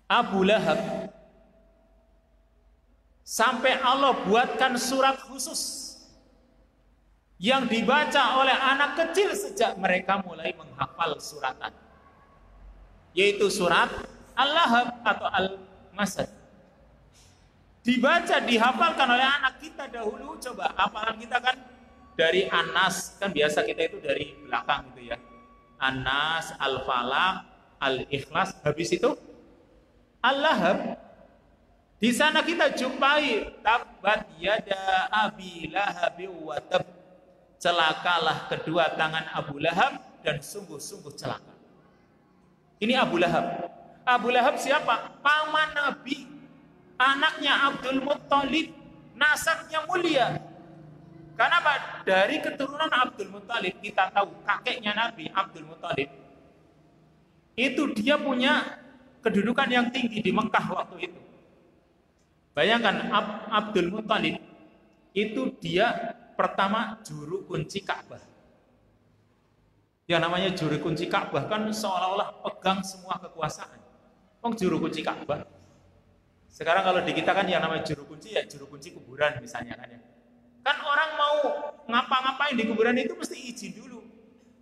Abu Lahab sampai Allah buatkan surat khusus yang dibaca oleh anak kecil sejak mereka mulai menghafal suratan, yaitu surat Al-Lahab atau Al-Masad. Dibaca, dihafalkan oleh anak kita dahulu. Coba hafalan kita kan dari Anas, kan biasa kita itu dari belakang gitu ya. Anas, Al-Falaq, Al-Ikhlas, habis itu Al-Lahab. Di sana kita jumpai tabbat yada abi lahab wa tab. Celakalah kedua tangan Abu Lahab dan sungguh-sungguh celaka. Ini Abu Lahab. Abu Lahab siapa? Paman Nabi. Anaknya Abdul Muttalib, nasabnya mulia. Karena apa? Dari keturunan Abdul Muttalib kita tahu kakeknya Nabi Abdul Muttalib itu dia punya kedudukan yang tinggi di Mekah waktu itu. Bayangkan Abdul Muttalib itu dia pertama juru kunci Ka'bah. Yang namanya juru kunci Ka'bah kan seolah-olah pegang semua kekuasaan. Juru kunci Ka'bah. Sekarang kalau di kita kan yang namanya juru kunci ya juru kunci kuburan misalnya kan ya. Kan orang mau ngapa-ngapain di kuburan itu mesti izin dulu.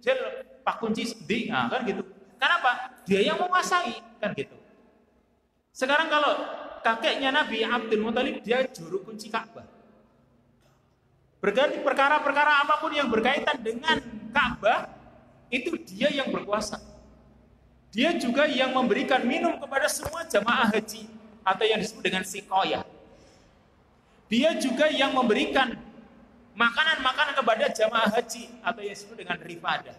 Jadi Pak Kunci di, nah, kan gitu. Kenapa? Dia yang menguasai kan gitu. Sekarang kalau kakeknya Nabi Abdul Muthalib dia juru kunci Ka'bah. Berganti perkara-perkara apapun yang berkaitan dengan Ka'bah itu dia yang berkuasa. Dia juga yang memberikan minum kepada semua jamaah haji atau yang disebut dengan siqayah. Dia juga yang memberikan makanan-makanan kepada jamaah haji atau yang disebut dengan rifadah.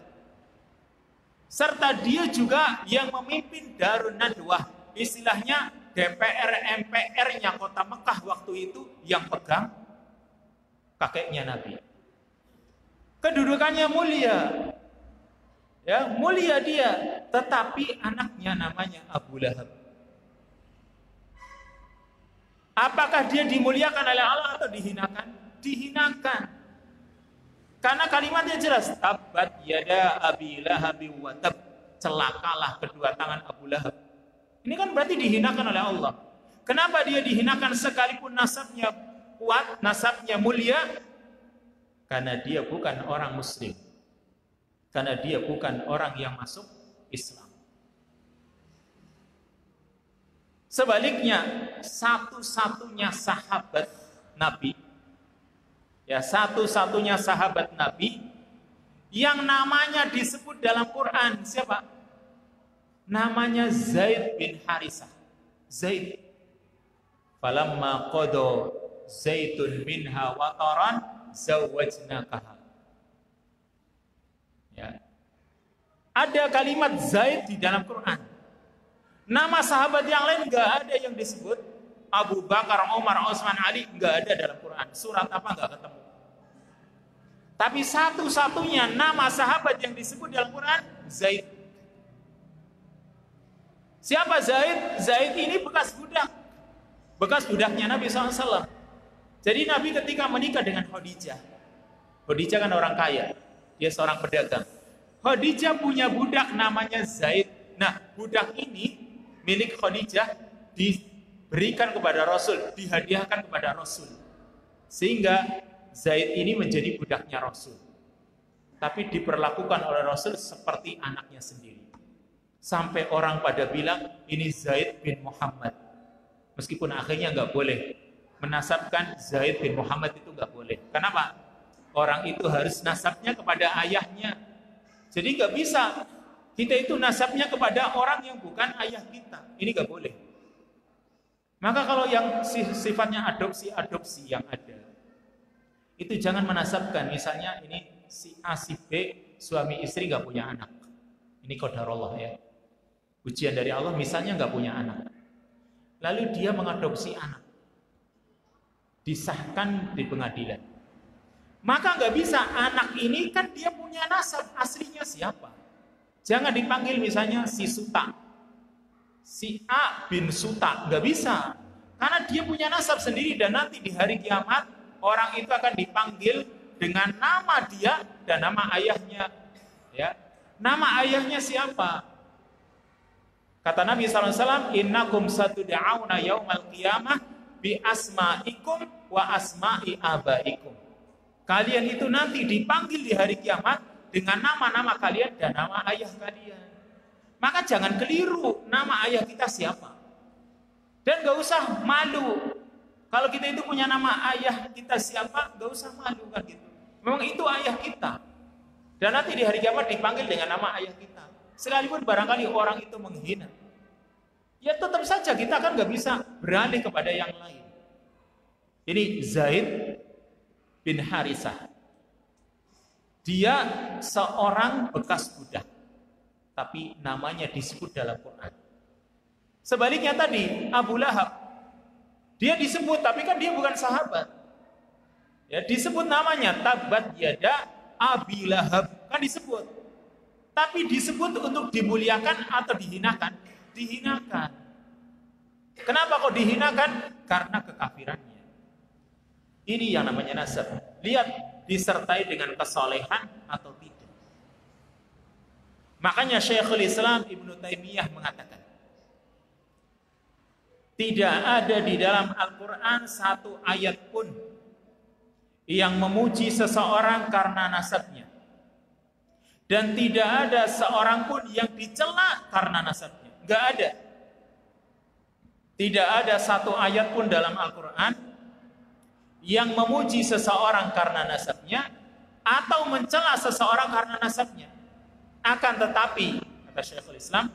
Serta dia juga yang memimpin Darun Nadwah, istilahnya DPR MPR-nya kota Mekah waktu itu yang pegang kakeknya Nabi. Kedudukannya mulia. Ya, mulia dia, tetapi anaknya namanya Abu Lahab. Apakah dia dimuliakan oleh Allah atau dihinakan? Dihinakan. Karena kalimatnya jelas, tabbat yada abi lahabi wa tab. Celakalah kedua tangan Abu Lahab. Ini kan berarti dihinakan oleh Allah. Kenapa dia dihinakan sekalipun nasabnya kuat, nasabnya mulia? Karena dia bukan orang muslim. Karena dia bukan orang yang masuk Islam. Sebaliknya, satu-satunya sahabat Nabi, ya satu-satunya sahabat Nabi yang namanya disebut dalam Quran siapa? Namanya Zaid bin Harisah. Zaid. Falamma qada Zaidun minha wataran zawwajnakaha. Ya. Ada kalimat Zaid di dalam Quran. Nama sahabat yang lain enggak ada yang disebut. Abu Bakar, Umar, Utsman, Ali enggak ada dalam Quran. Surat apa enggak ketemu. Tapi satu-satunya nama sahabat yang disebut dalam Quran Zaid. Siapa Zaid? Zaid ini bekas budak. Bekas budaknya Nabi SAW. Jadi Nabi ketika menikah dengan Khadijah. Khadijah kan orang kaya. Dia seorang pedagang. Khadijah punya budak namanya Zaid. Nah, budak ini milik Khadijah diberikan kepada Rasul, dihadiahkan kepada Rasul. Sehingga Zaid ini menjadi budaknya Rasul. Tapi diperlakukan oleh Rasul seperti anaknya sendiri. Sampai orang pada bilang, ini Zaid bin Muhammad. Meskipun akhirnya nggak boleh. Menasabkan Zaid bin Muhammad itu nggak boleh. Kenapa? Orang itu harus nasabnya kepada ayahnya. Jadi nggak bisa kita itu nasabnya kepada orang yang bukan ayah kita. Ini gak boleh. Maka kalau yang sifatnya adopsi yang ada, itu jangan menasabkan. Misalnya ini si A, si B, suami istri gak punya anak. Ini qadarullah ya. Ujian dari Allah misalnya gak punya anak. Lalu dia mengadopsi anak. Disahkan di pengadilan. Maka gak bisa, anak ini kan dia punya nasab. Aslinya siapa? Jangan dipanggil misalnya si Suta, si A bin Suta, nggak bisa. Karena dia punya nasab sendiri dan nanti di hari kiamat orang itu akan dipanggil dengan nama dia dan nama ayahnya. Ya, nama ayahnya siapa? Kata Nabi SAW, innakum satud'auna yaumal qiyamah bi asma'ikum wa asma'i abaikum. Kalian itu nanti dipanggil di hari kiamat dengan nama-nama kalian dan nama ayah kalian. Maka jangan keliru nama ayah kita siapa. Dan gak usah malu. Kalau kita itu punya nama ayah kita siapa, gak usah malu kan gitu. Memang itu ayah kita. Dan nanti di hari kiamat dipanggil dengan nama ayah kita. Sekalipun barangkali orang itu menghina, ya tetap saja kita kan gak bisa beralih kepada yang lain. Ini Zaid bin Harisah. Dia seorang bekas budak, tapi namanya disebut dalam Quran. Sebaliknya tadi Abu Lahab, dia disebut tapi kan dia bukan sahabat. Ya, disebut namanya Tabbat Yada Abi Lahab, kan disebut. Tapi disebut untuk dimuliakan atau dihinakan? Dihinakan. Kenapa kok dihinakan? Karena kekafirannya. Ini yang namanya nasab. Lihat, disertai dengan kesolehan atau tidak. Makanya Syekhul Islam Ibnu Taimiyah mengatakan, tidak ada di dalam Al-Quran satu ayat pun yang memuji seseorang karena nasabnya. Dan tidak ada seorang pun yang dicela karena nasabnya. Enggak ada. Tidak ada satu ayat pun dalam Al-Quran yang memuji seseorang karena nasabnya atau mencela seseorang karena nasabnya. Akan tetapi, kata Syekhul Islam,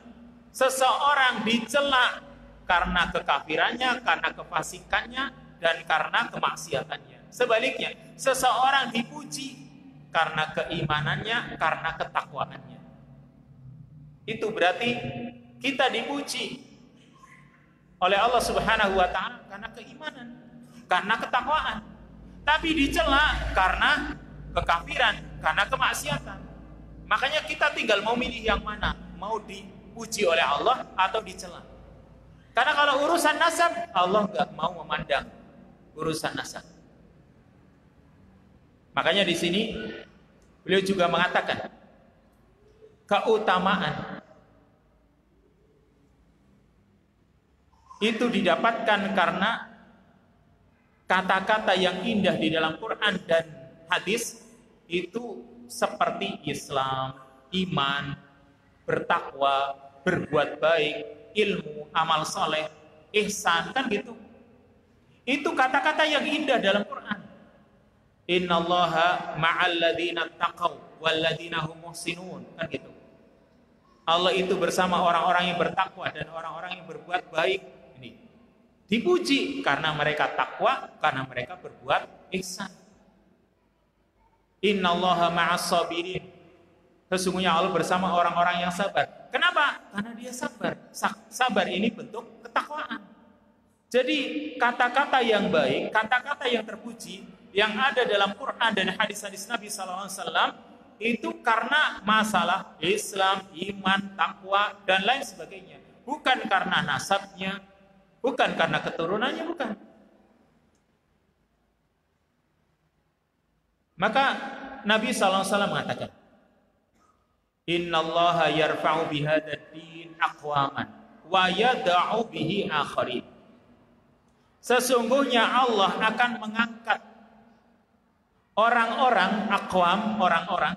seseorang dicela karena kekafirannya, karena kefasikannya, dan karena kemaksiatannya. Sebaliknya, seseorang dipuji karena keimanannya, karena ketakwaannya. Itu berarti kita dipuji oleh Allah Subhanahu wa Ta'ala karena keimanan, karena ketakwaan. Tapi dicela karena kekafiran, karena kemaksiatan. Makanya kita tinggal mau milih yang mana, mau dipuji oleh Allah atau dicela. Karena kalau urusan nasab, Allah nggak mau memandang urusan nasab. Makanya di sini beliau juga mengatakan keutamaan itu didapatkan karena kata-kata yang indah di dalam Quran dan hadis itu seperti Islam, iman, bertakwa, berbuat baik, ilmu, amal soleh, ihsan, kan gitu. Itu kata-kata yang indah dalam Quran. Innallaha ma'al ladzina taqaw wal ladzina hum muhsinun, kan gitu. Allah itu bersama orang-orang yang bertakwa dan orang-orang yang berbuat baik. Ini dipuji karena mereka takwa, karena mereka berbuat ihsan. Innallaha ma'as sabirin. Sesungguhnya Allah bersama orang-orang yang sabar. Kenapa? Karena dia sabar. Sabar ini bentuk ketakwaan. Jadi kata-kata yang baik, kata-kata yang terpuji yang ada dalam Quran dan hadis-hadis Nabi SAW itu karena masalah Islam, iman, takwa dan lain sebagainya. Bukan karena nasabnya, bukan karena keturunannya, bukan. Maka Nabi SAW mengatakan, Innallaha yarfa'u bihadad din aqwaman wa yada'u bihi akharin. Sesungguhnya Allah akan mengangkat orang-orang aqwam, orang-orang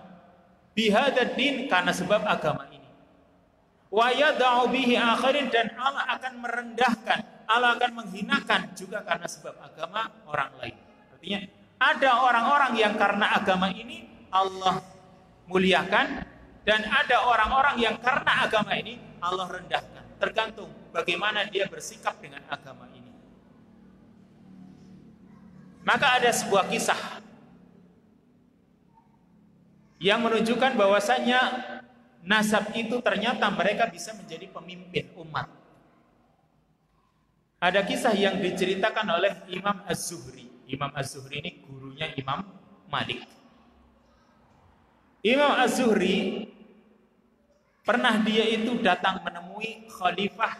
bihadad din karena sebab agama ini. Wa yada'u bihi akharin, dan Allah akan merendahkan, Allah akan menghinakan juga karena sebab agama orang lain. Artinya ada orang-orang yang karena agama ini Allah muliakan, dan ada orang-orang yang karena agama ini Allah rendahkan. Tergantung bagaimana dia bersikap dengan agama ini. Maka ada sebuah kisah yang menunjukkan bahwasanya nasab itu ternyata mereka bisa menjadi pemimpin umat. Ada kisah yang diceritakan oleh Imam Az-Zuhri. Imam Az-Zuhri ini gurunya Imam Malik. Imam Az-Zuhri pernah dia itu datang menemui Khalifah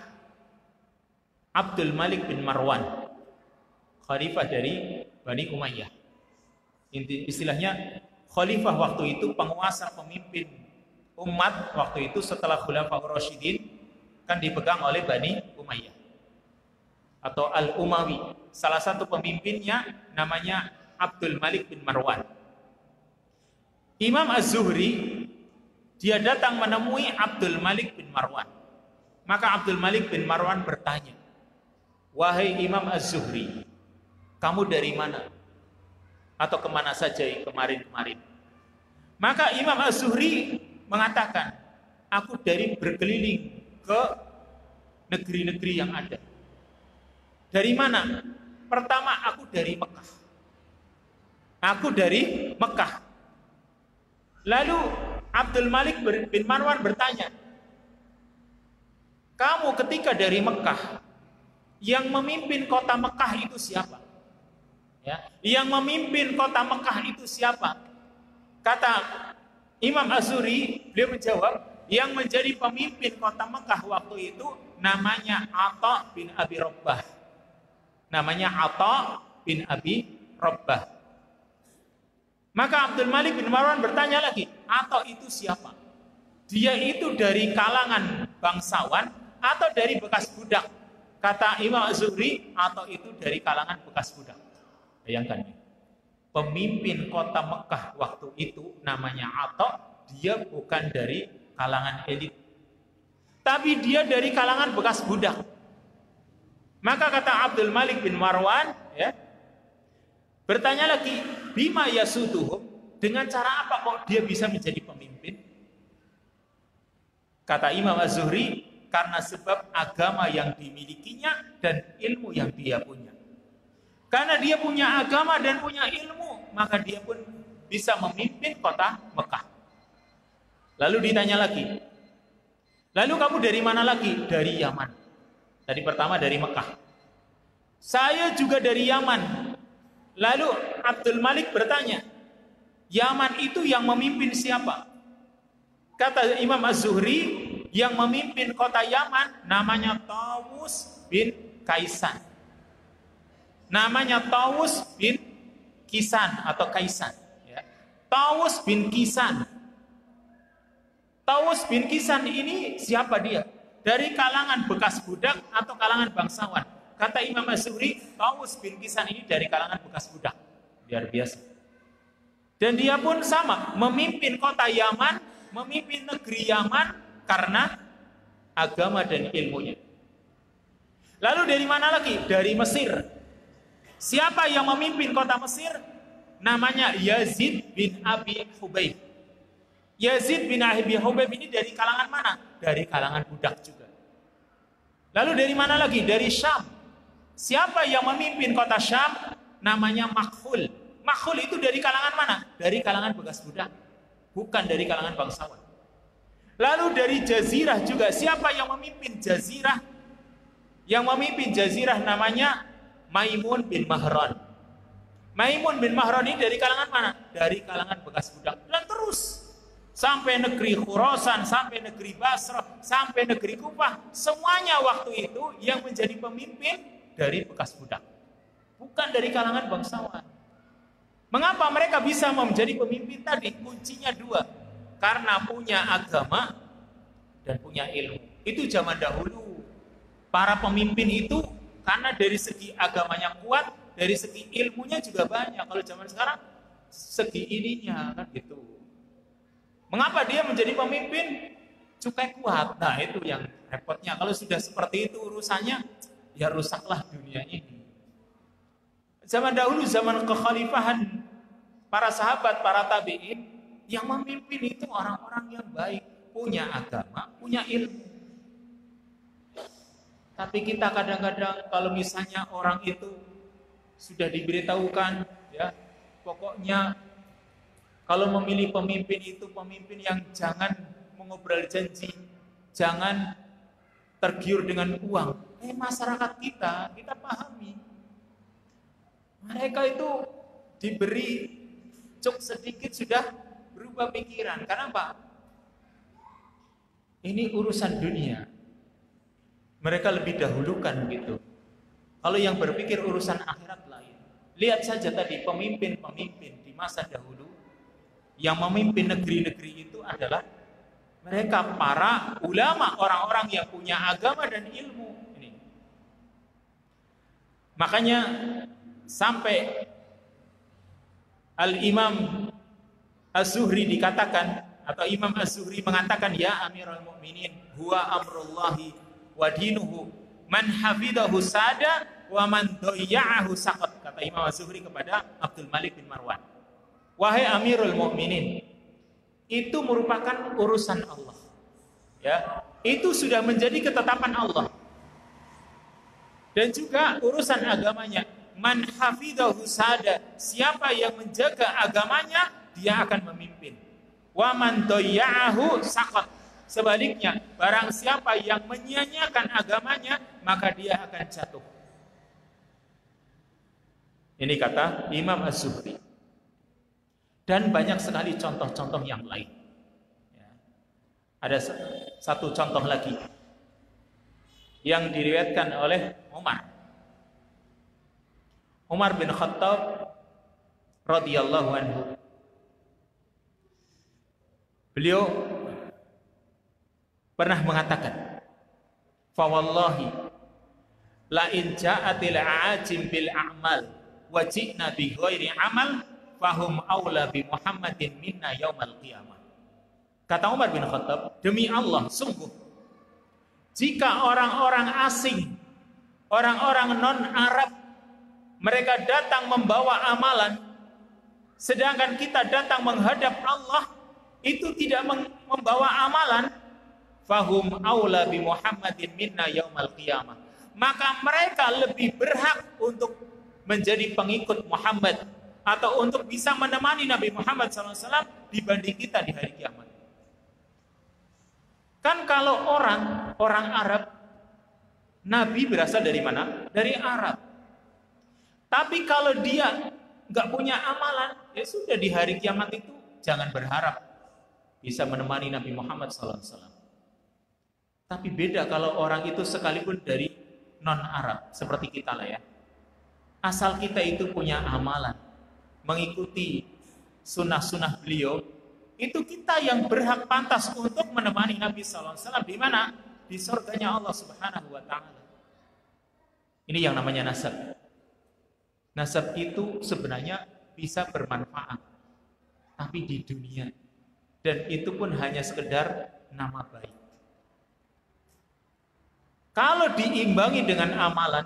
Abdul Malik bin Marwan, Khalifah dari Bani Umayyah. Istilahnya khalifah waktu itu, penguasa pemimpin umat waktu itu setelah Khulafaur Rasyidin kan dipegang oleh Bani Umayyah atau Al-Umawi. Salah satu pemimpinnya namanya Abdul Malik bin Marwan. Imam Az-Zuhri dia datang menemui Abdul Malik bin Marwan. Maka Abdul Malik bin Marwan bertanya, "Wahai Imam Az-Zuhri, kamu dari mana? Atau kemana saja kemarin-kemarin?" Maka Imam Az-Zuhri mengatakan, "Aku dari berkeliling ke negeri-negeri yang ada." Dari mana? Pertama, aku dari Mekah. Aku dari Mekah. Lalu Abdul Malik bin Marwan bertanya, "Kamu ketika dari Mekah, yang memimpin kota Mekah itu siapa?" Ya, yang memimpin kota Mekah itu siapa? Kata Imam Az-Zuhri, beliau menjawab, yang menjadi pemimpin kota Mekah waktu itu namanya Atha bin Abi Rabbah. Namanya Atha bin Abi Rabbah. Maka Abdul Malik bin Marwan bertanya lagi, "Atha itu siapa? Dia itu dari kalangan bangsawan atau dari bekas budak?" Kata Imam Az-Zuhri, "Atha itu dari kalangan bekas budak." Bayangkan ya. Pemimpin kota Mekah waktu itu namanya Atha, dia bukan dari kalangan elit, tapi dia dari kalangan bekas budak. Maka kata Abdul Malik bin Marwan, ya, bertanya lagi, "Bima yasuduhum?" Dengan cara apa kok dia bisa menjadi pemimpin? Kata Imam Az-Zuhri, karena sebab agama yang dimilikinya dan ilmu yang dia punya. Karena dia punya agama dan punya ilmu, maka dia pun bisa memimpin kota Mekah. Lalu ditanya lagi, "Lalu kamu dari mana lagi?" "Dari Yaman." Tadi pertama dari Mekah. "Saya juga dari Yaman." Lalu Abdul Malik bertanya, "Yaman itu yang memimpin siapa?" Kata Imam Az-Zuhri, yang memimpin kota Yaman namanya Tawus bin Kaisan. Namanya Tawus bin Kisan atau Kaisan. Ya. Tawus bin Kisan. Tawus bin Kisan ini siapa dia? Dari kalangan bekas budak atau kalangan bangsawan? Kata Imam Az-Zuhri, Tawus bin Kisan ini dari kalangan bekas budak. Luar biasa. Dan dia pun sama, memimpin kota Yaman, memimpin negeri Yaman karena agama dan ilmunya. Lalu dari mana lagi? Dari Mesir. Siapa yang memimpin kota Mesir? Namanya Yazid bin Abi Hubayb. Yazid bin Abi Hubayb ini dari kalangan mana? Dari kalangan budak juga. Lalu dari mana lagi? Dari Syam. Siapa yang memimpin kota Syam? Namanya Makhul. Makhul itu dari kalangan mana? Dari kalangan bekas budak. Bukan dari kalangan bangsawan. Lalu dari Jazirah juga. Siapa yang memimpin Jazirah? Yang memimpin Jazirah namanya Maimun bin Mahran. Maimun bin Mahran ini dari kalangan mana? Dari kalangan bekas budak. Dan terus sampai negeri Khurasan, sampai negeri Basrah, sampai negeri Kufah, semuanya waktu itu yang menjadi pemimpin dari bekas budak, bukan dari kalangan bangsawan. Mengapa mereka bisa menjadi pemimpin tadi? Kuncinya dua, karena punya agama dan punya ilmu. Itu zaman dahulu. Para pemimpin itu karena dari segi agamanya kuat, dari segi ilmunya juga banyak. Kalau zaman sekarang segi ininya kan gitu. Mengapa dia menjadi pemimpin? Cukai kuat. Nah, itu yang repotnya. Kalau sudah seperti itu urusannya, ya rusaklah dunia ini. Zaman dahulu, zaman kekhalifahan para sahabat, para tabi'in, yang memimpin itu orang-orang yang baik, punya agama, punya ilmu. Tapi kita kadang-kadang kalau misalnya orang itu sudah diberitahukan, ya, pokoknya kalau memilih pemimpin itu pemimpin yang jangan mengobrol janji, jangan tergiur dengan uang. Masyarakat kita pahami. Mereka itu diberi cuk sedikit sudah berubah pikiran. Kenapa? Ini urusan dunia. Mereka lebih dahulukan gitu. Kalau yang berpikir urusan akhirat lain. Lihat saja tadi pemimpin-pemimpin di masa dahulu yang memimpin negeri-negeri itu adalah mereka para ulama, orang-orang yang punya agama dan ilmu. Ini. Makanya sampai Al-Imam Az-Zuhri dikatakan, atau Imam Az-Zuhri mengatakan, ya Amirul Mukminin, huwa amrullahi wa dinuhu, man hafidahu sada wa man doya'ahu saqat, kata Imam Az-Zuhri kepada Abdul Malik bin Marwan. Wahai Amirul Mukminin, itu merupakan urusan Allah. Ya, itu sudah menjadi ketetapan Allah. Dan juga urusan agamanya. Man hafidahu sada, siapa yang menjaga agamanya, dia akan memimpin. Wa man doya'ahu saqat. Sebaliknya, barang siapa yang menyia-nyiakan agamanya, maka dia akan jatuh. Ini kata Imam Az-Zuhri. Dan banyak sekali contoh-contoh yang lain. Ya. Ada satu contoh lagi yang diriwayatkan oleh Umar bin Khattab radhiyallahu anhu. Beliau pernah mengatakan, fa wallahi la in ja'atil a'ajim bil a'mal wa ji'na bi ghairi amal fahum aula bi Muhammadin minna yaumal qiyamah. Kata Umar bin Khattab, demi Allah, sungguh jika orang-orang asing, orang-orang non-Arab, mereka datang membawa amalan, sedangkan kita datang menghadap Allah, itu tidak membawa amalan, fahum aula bi Muhammadin minna yaumal qiyamah. Maka mereka lebih berhak untuk menjadi pengikut Muhammad atau untuk bisa menemani Nabi Muhammad SAW dibanding kita di hari kiamat. Kan kalau orang Arab, Nabi berasal dari mana? Dari Arab. Tapi kalau dia nggak punya amalan, ya sudah, di hari kiamat itu jangan berharap bisa menemani Nabi Muhammad SAW. Tapi beda kalau orang itu sekalipun dari non-Arab, seperti kita lah ya. Asal kita itu punya amalan, mengikuti sunnah-sunnah beliau, itu kita yang berhak pantas untuk menemani Nabi SAW. Di mana? Di surganya Allah Subhanahu wa Ta'ala. Ini yang namanya nasab. Nasab itu sebenarnya bisa bermanfaat, tapi di dunia, dan itu pun hanya sekedar nama baik. Kalau diimbangi dengan amalan,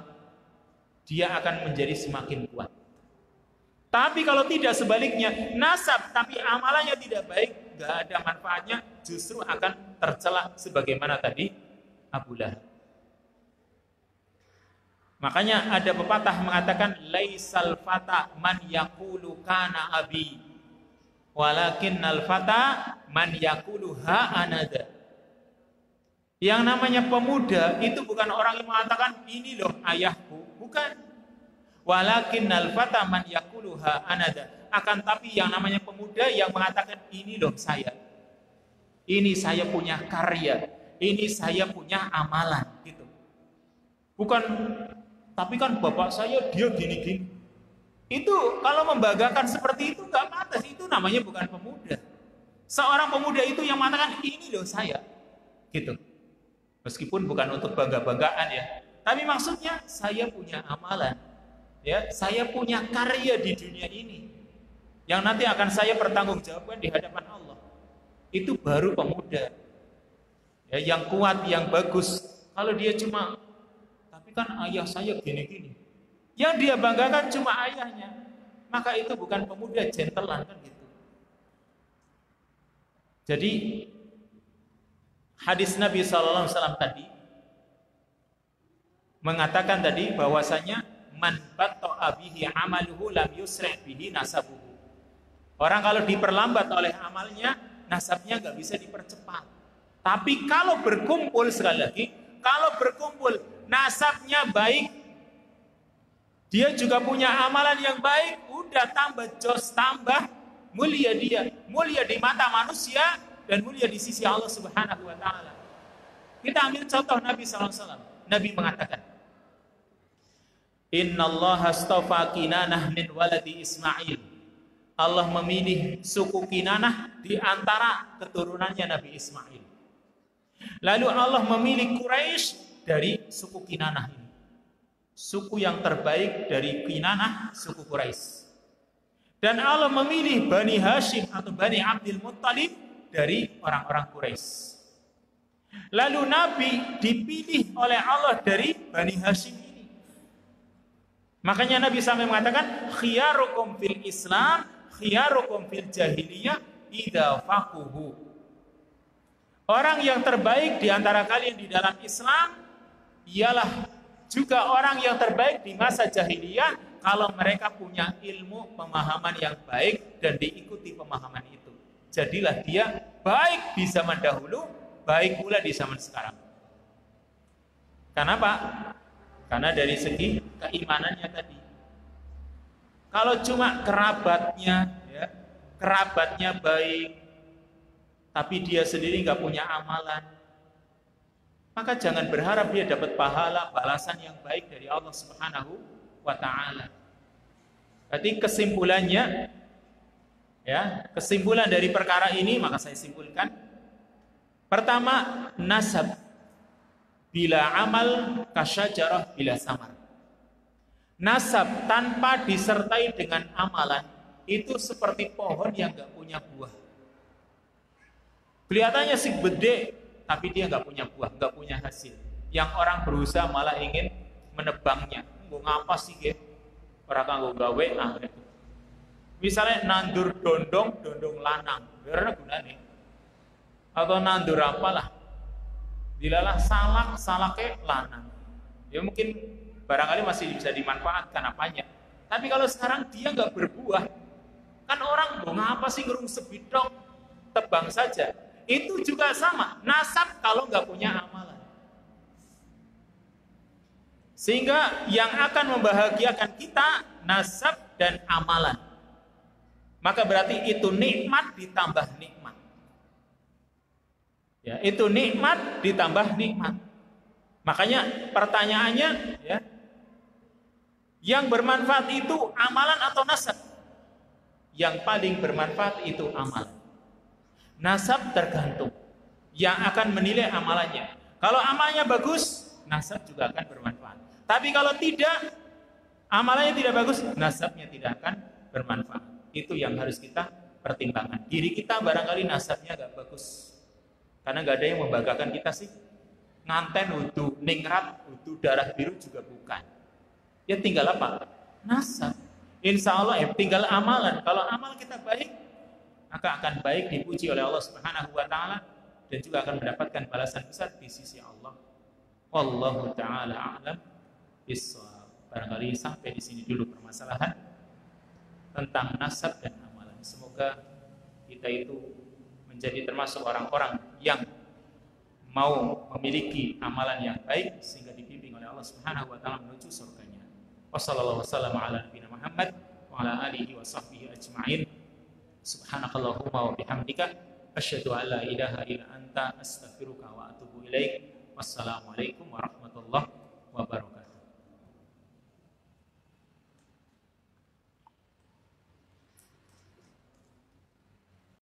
dia akan menjadi semakin kuat. Tapi kalau tidak, sebaliknya, nasab tapi amalannya tidak baik, gak ada manfaatnya, justru akan tercela sebagaimana tadi Abu Lahab. Makanya ada pepatah mengatakan, laisal fata man yaqulu kana abi, walakinnal fata man yaqulu ha anada. Yang namanya pemuda itu bukan orang yang mengatakan ini loh ayahku, bukan. Walakinnal fata man yaquluha anada. Akan tapi yang namanya pemuda yang mengatakan ini loh saya. Ini saya punya karya, ini saya punya amalan gitu. Bukan, tapi kan bapak saya dia gini-gini. Itu kalau membanggakan seperti itu enggak pantas, itu namanya bukan pemuda. Seorang pemuda itu yang mengatakan ini loh saya. Gitu. Meskipun bukan untuk bangga-banggaan ya, tapi maksudnya saya punya amalan. Ya, saya punya karya di dunia ini yang nanti akan saya pertanggungjawabkan di hadapan Allah. Itu baru pemuda. Ya, yang kuat, yang bagus. Kalau dia cuma, tapi kan ayah saya gini-gini. Yang dia banggakan cuma ayahnya, maka itu bukan pemuda, gentleman kan gitu. Jadi hadis Nabi SAW tadi mengatakan tadi bahwasanya man batta'a bihi amaluhu lam yusri' bihi nasabuhu. Orang kalau diperlambat oleh amalnya, nasabnya enggak bisa dipercepat. Tapi kalau berkumpul, sekali lagi, kalau berkumpul nasabnya baik, dia juga punya amalan yang baik, udah tambah jos, tambah mulia dia, mulia di mata manusia dan mulia di sisi Allah Subhanahu wa Ta'ala. Kita ambil contoh Nabi SAW. Nabi mengatakan, Inna Allah astafa Kinanah min waladi Ismail Allah memilih suku Kinanah di antara keturunannya Nabi Ismail. Lalu Allah memilih Quraisy dari suku Kinanah ini. Suku yang terbaik dari Kinanah, suku Quraisy. Dan Allah memilih Bani Hashim atau Bani Abdul Muttalib dari orang-orang Quraisy. Lalu Nabi dipilih oleh Allah dari Bani Hashim ini. Makanya Nabi sampai mengatakan, khiyarukum fil Islam, khiyarukum fil jahiliyah, idza faquhu. Orang yang terbaik di antara kalian di dalam Islam ialah juga orang yang terbaik di masa jahiliyah kalau mereka punya ilmu pemahaman yang baik dan diikuti pemahaman itu. Jadilah dia baik di zaman dahulu, baik pula di zaman sekarang. Kenapa? Karena dari segi keimanannya tadi. Kalau cuma kerabatnya, ya, kerabatnya baik, tapi dia sendiri nggak punya amalan, maka jangan berharap dia dapat pahala balasan yang baik dari Allah Subhanahu wa ta'ala. Berarti kesimpulannya, ya, kesimpulan dari perkara ini, maka saya simpulkan, pertama, nasab bila amal kasyajarah bila samar. Nasab tanpa disertai dengan amalan itu seperti pohon yang nggak punya buah. Kelihatannya sih gede, tapi dia nggak punya buah, nggak punya hasil. Yang orang berusaha malah ingin menebangnya. Ngapa sih ge? Orang kanggo gawe gitu. Misalnya nandur dondong lanang, berapa gunanya? Atau nandur apalah? Dilalah salake lanang. Ya mungkin barangkali masih bisa dimanfaatkan apanya. Tapi kalau sekarang dia nggak berbuah, kan orang ngapa sih ngerung sebidong, tebang saja. Itu juga sama, nasab kalau nggak punya amalan. Sehingga yang akan membahagiakan kita nasab dan amalan. Maka berarti itu nikmat ditambah nikmat. Ya, itu nikmat ditambah nikmat. Makanya pertanyaannya, ya, yang bermanfaat itu amalan atau nasab? Yang paling bermanfaat itu amalan. Nasab tergantung. Yang akan menilai amalannya. Kalau amalnya bagus, nasab juga akan bermanfaat. Tapi kalau tidak, amalannya tidak bagus, nasabnya tidak akan bermanfaat. Itu yang harus kita pertimbangkan. Diri kita barangkali nasabnya gak bagus. Karena gak ada yang membanggakan kita sih. Nganten utuh, ningrat, utuh darah biru juga bukan. Ya tinggal apa? Nasab. Insya Allah tinggal amalan. Kalau amal kita baik, maka akan baik dipuji oleh Allah Subhanahu wa ta'ala dan juga akan mendapatkan balasan besar di sisi Allah. Wallahu ta'ala a'lam bissawab. Barangkali sampai di sini dulu permasalahan tentang nasab dan amalan. Semoga kita itu menjadi termasuk orang-orang yang mau memiliki amalan yang baik sehingga dibimbing oleh Allah Subhanahu wa ta'ala menuju surganya. Wassallallahu wasallam ala nabiyina Muhammad wa ala alihi wa sahbihi ajma'in. Subhanakallahumma wa bihamdika asyhadu an la ilaha illa anta astaghfiruka wa atubu ilaik. Wassalamualaikum warahmatullahi wabarakatuh.